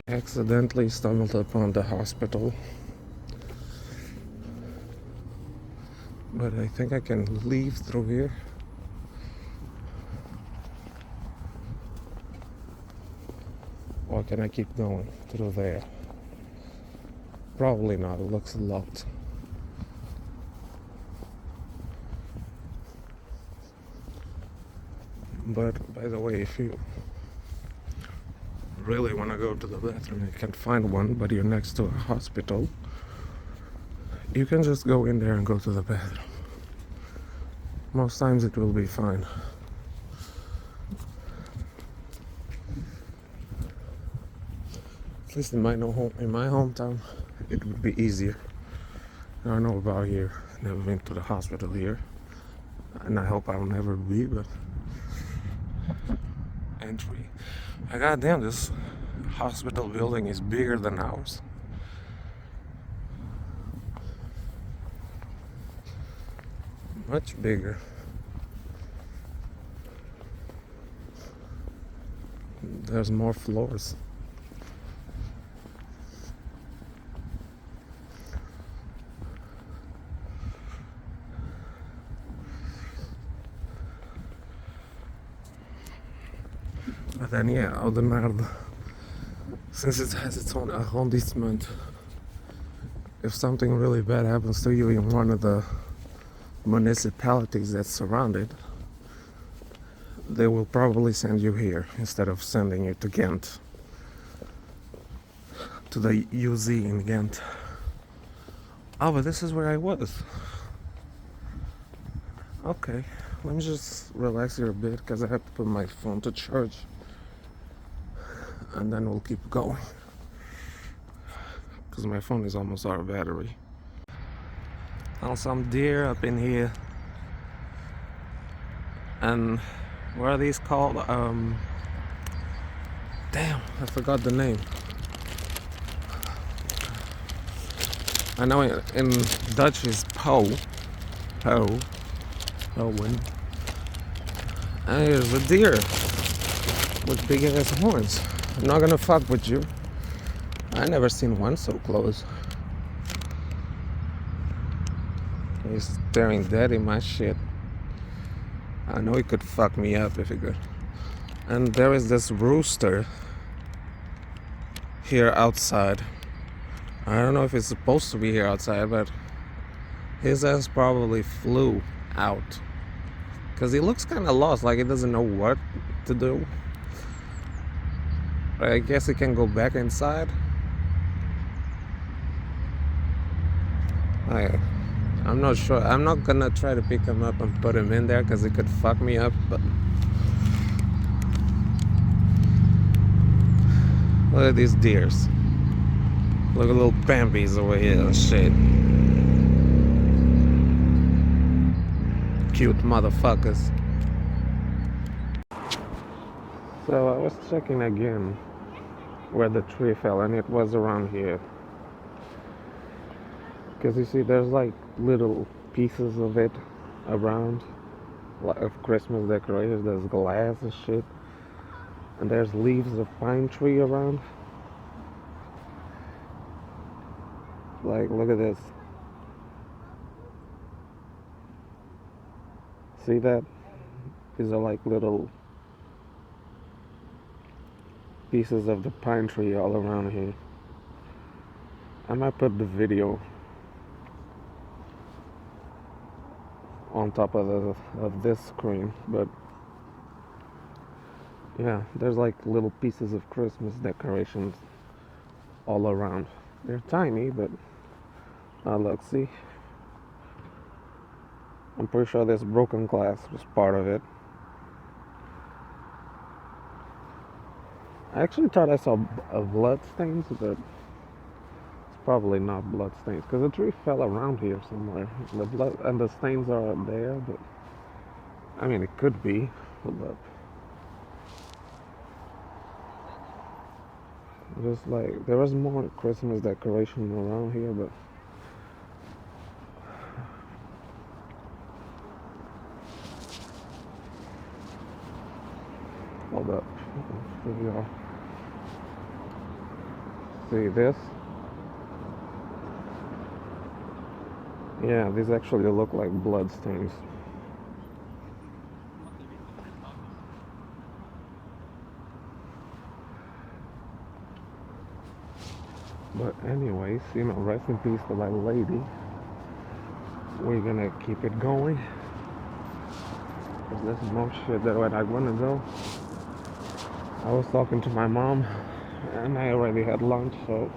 Accidentally stumbled upon the hospital, but I think I can leave through here. Or can I keep going through there? Probably not, it looks locked. But by the way, if you really want to go to the bathroom, you can find one, but you're next to a hospital, You can just go in there and go to the bathroom. Most times it will be fine. At least in my hometown, it would be easier. I don't know about here. Never been to the hospital here, and I hope I'll never be. But entry, goddamn, this hospital building is bigger than ours. Much bigger. There's more floors. But then yeah, Oudenaarde, since it has its own arrondissement, if something really bad happens to you in one of the municipalities that surround it, they will probably send you here instead of sending you to Ghent, to the UZ in Ghent. Oh, but this is where I was. Okay, let me just relax here a bit because I have to put my phone to charge, and then we'll keep going because my phone is almost out of battery. Now some deer up in here, and what are these called? Damn, I forgot the name. I know in Dutch is Owen. And here's a deer with big ass horns. I'm not gonna fuck with you. I never seen one so close. He's staring dead in my shit. I know he could fuck me up if he could. And there is this rooster here outside. I don't know if it's supposed to be here outside, but his ass probably flew out. Because he looks kind of lost, like he doesn't know what to do. But I guess he can go back inside. I'm not sure. I'm not gonna try to pick him up and put him in there because he could fuck me up, but look at these deers. Look at little Bambies over here and shit. Cute motherfuckers. So I was checking again where the tree fell, and it was around here. Because you see, there's like little pieces of it around, like of Christmas decorations. There's glass and shit, and there's leaves of pine tree around. Like, look at this. See that? These are like little pieces of the pine tree all around here. I might put the video on top of this screen, but yeah, there's like little pieces of Christmas decorations all around. They're tiny, but look, see, I'm pretty sure this broken glass was part of it. I actually thought I saw blood stains, but it's probably not blood stains because the tree fell around here somewhere. The blood and the stains are up there, but I mean, it could be. Hold up. Just like there was more Christmas decoration around here, but hold up. Here we are. See this? Yeah, these actually look like blood stains. But anyways, you know, rest in peace to that lady. We're gonna keep it going. Cause there's more shit that I wanna go. I was talking to my mom and I already had lunch, so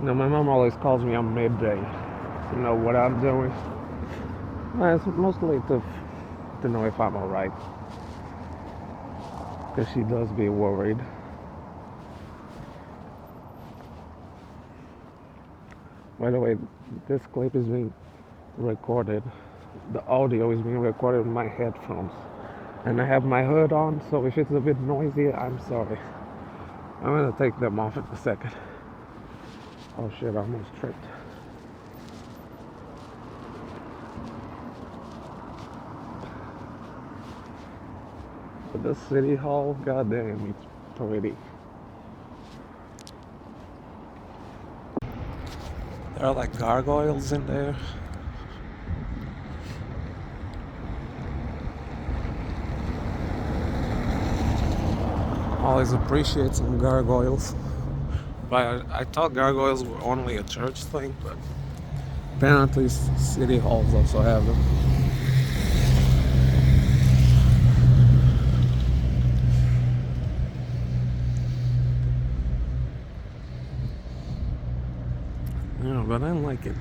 Now my mom always calls me on midday to know what I'm doing. It's mostly to know if I'm alright, because she does be worried. By the way, this clip is being recorded. The audio is being recorded with my headphones, and I have my hood on, so if it's a bit noisy, I'm sorry. I'm gonna take them off in a second. Oh shit, I almost tripped. But the city hall, goddamn, it's pretty. There are like gargoyles in there. Always appreciate some gargoyles. But I thought gargoyles were only a church thing, but apparently city halls also have them. Yeah, but I like it.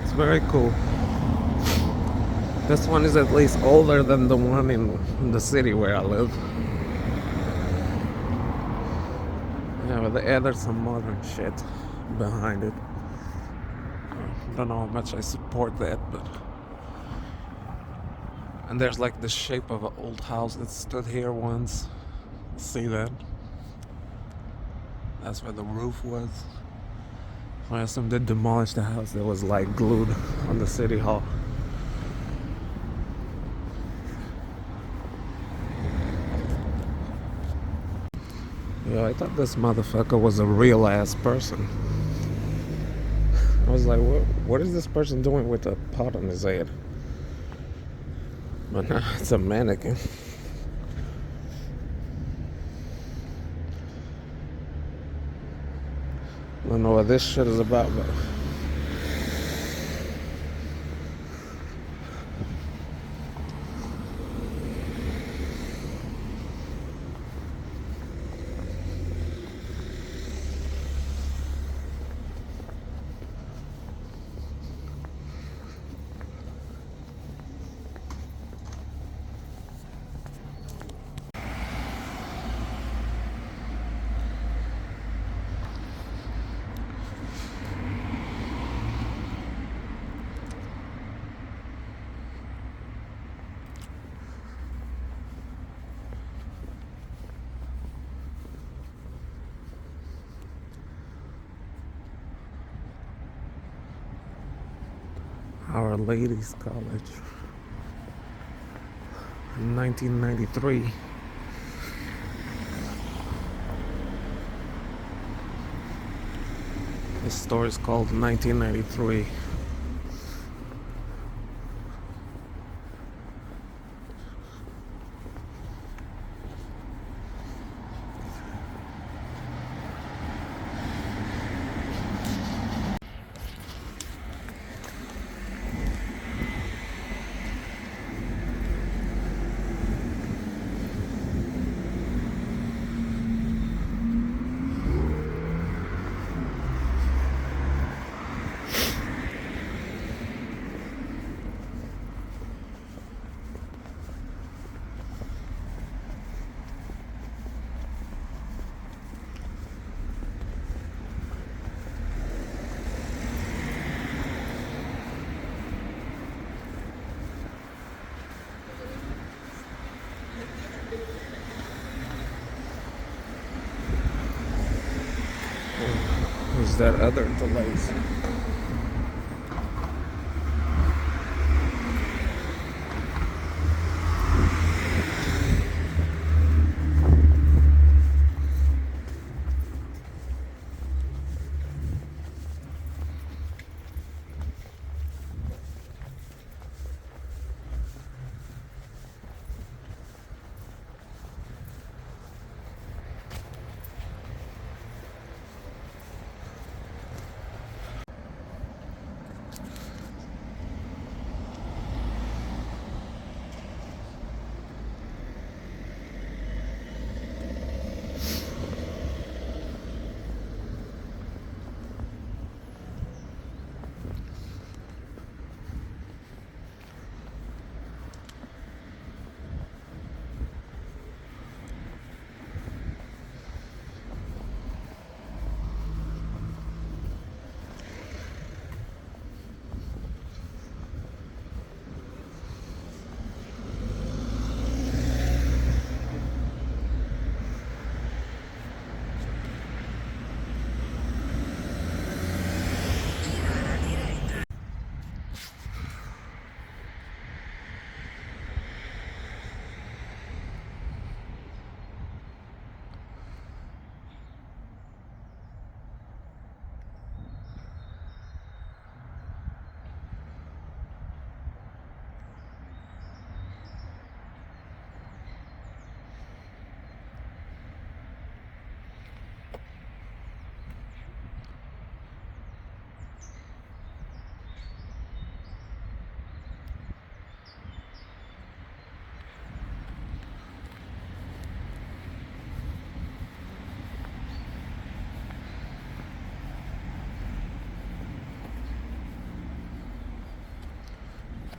It's very cool. This one is at least older than the one in the city where I live. Yeah, but they added some modern shit behind it. Don't know how much I support that, but... And there's like the shape of an old house that stood here once. See that? That's where the roof was. I assume they demolished the house that was like glued on the city hall. Yeah, I thought this motherfucker was a real ass person. I was like, what is this person doing with a pot on his head? But nah, it's a mannequin. I don't know what this shit is about, but... Our Ladies College in 1993. This store is called 1993. Who's that other delays?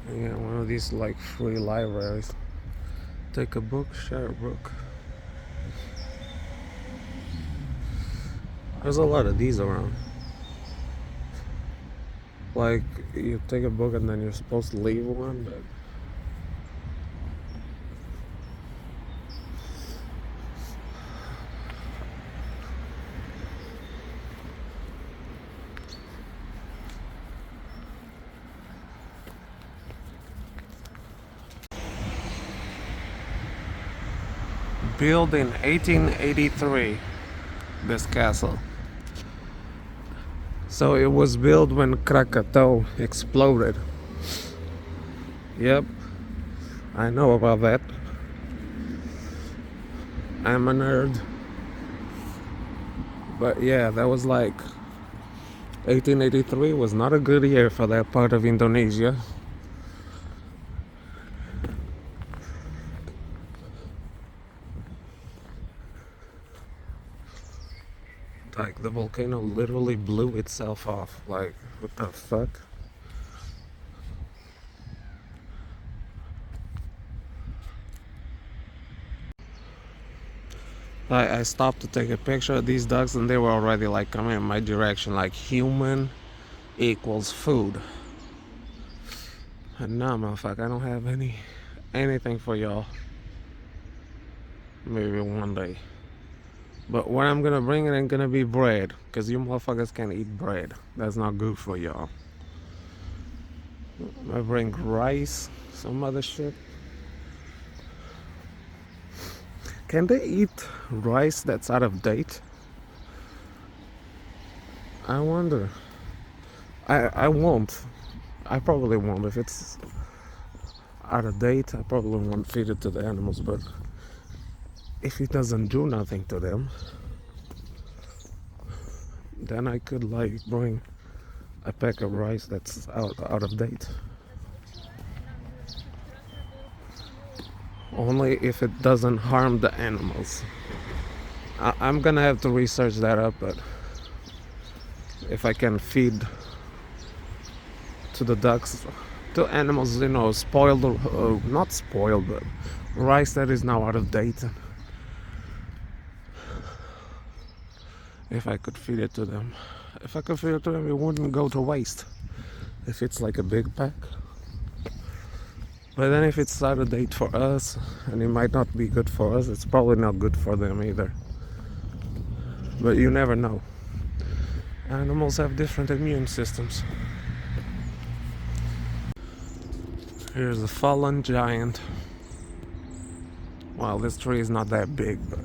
Yeah, one of these like free libraries. Take a book, share a book. There's a lot of these around. Like you take a book and then you're supposed to leave one, but built in 1883, this castle. So it was built when Krakatoa exploded. Yep, I know about that. I'm a nerd. But yeah, that was like 1883 was not a good year for that part of Indonesia. Like the volcano literally blew itself off. Like, what the fuck? I stopped to take a picture of these ducks and they were already like coming in my direction, like human equals food. And nah, motherfucker, I don't have anything for y'all. Maybe one day. But what I'm gonna bring it ain't gonna be bread, cause you motherfuckers can't eat bread. That's not good for y'all. I bring rice, some other shit. Can they eat rice that's out of date? I wonder. I won't. I probably won't. If it's out of date, I probably won't feed it to the animals. But if it doesn't do nothing to them, then I could like bring a pack of rice that's out of date. Only if it doesn't harm the animals. I'm gonna have to research that up, but if I can feed to the ducks, to animals, you know, spoiled, not spoiled, but rice that is now out of date. If I could feed it to them, if I could feed it to them, it wouldn't go to waste. If it's like a big pack. But then if it's out of date for us, and it might not be good for us, it's probably not good for them either. But you never know. Animals have different immune systems. Here's a fallen giant. Well, this tree is not that big, but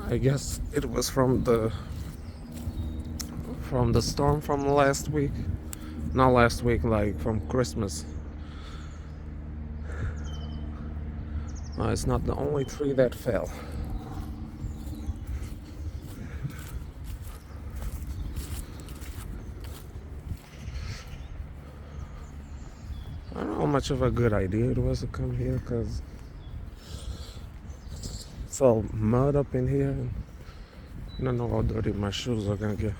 I guess it was from the storm from last week. Not last week, like from Christmas. It's not the only tree that fell. I don't know how much of a good idea it was to come here, because it's all mud up in here, and I don't know how dirty my shoes are gonna get.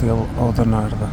still Oudenaarde.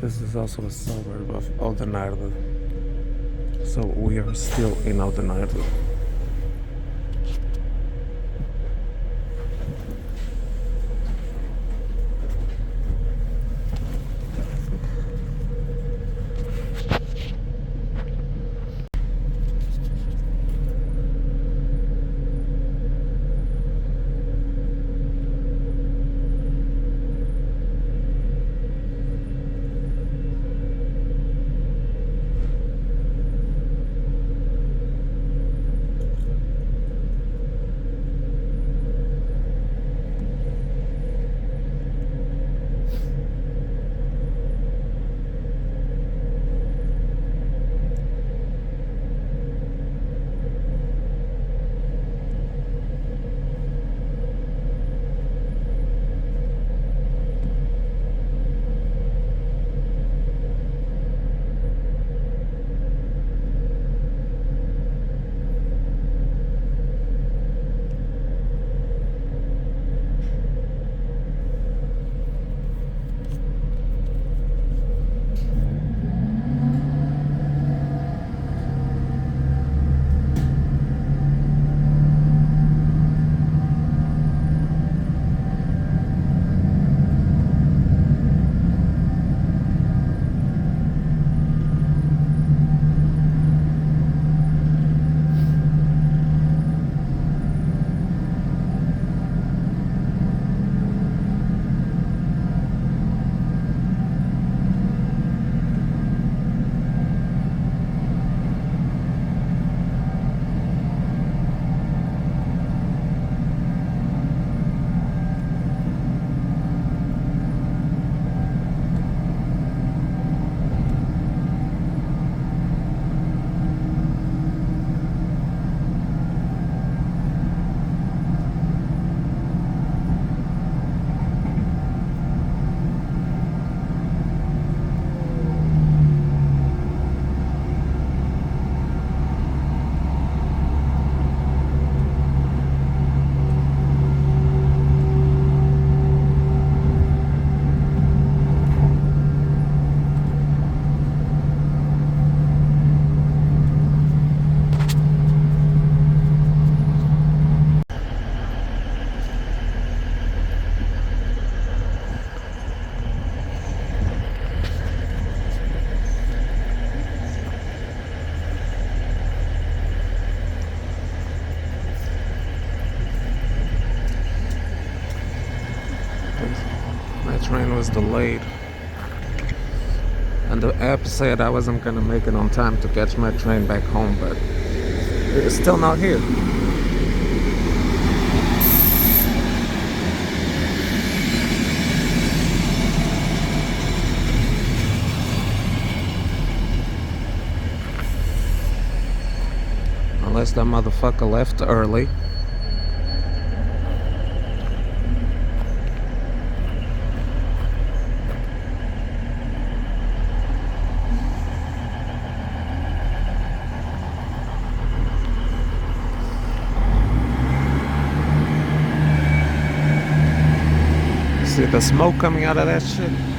This is also a suburb of Oudenaarde, so we are still in Oudenaarde. My train was delayed, and the app said I wasn't gonna make it on time to catch my train back home, but it's still not here. Unless that motherfucker left early. See the smoke coming out of that shit?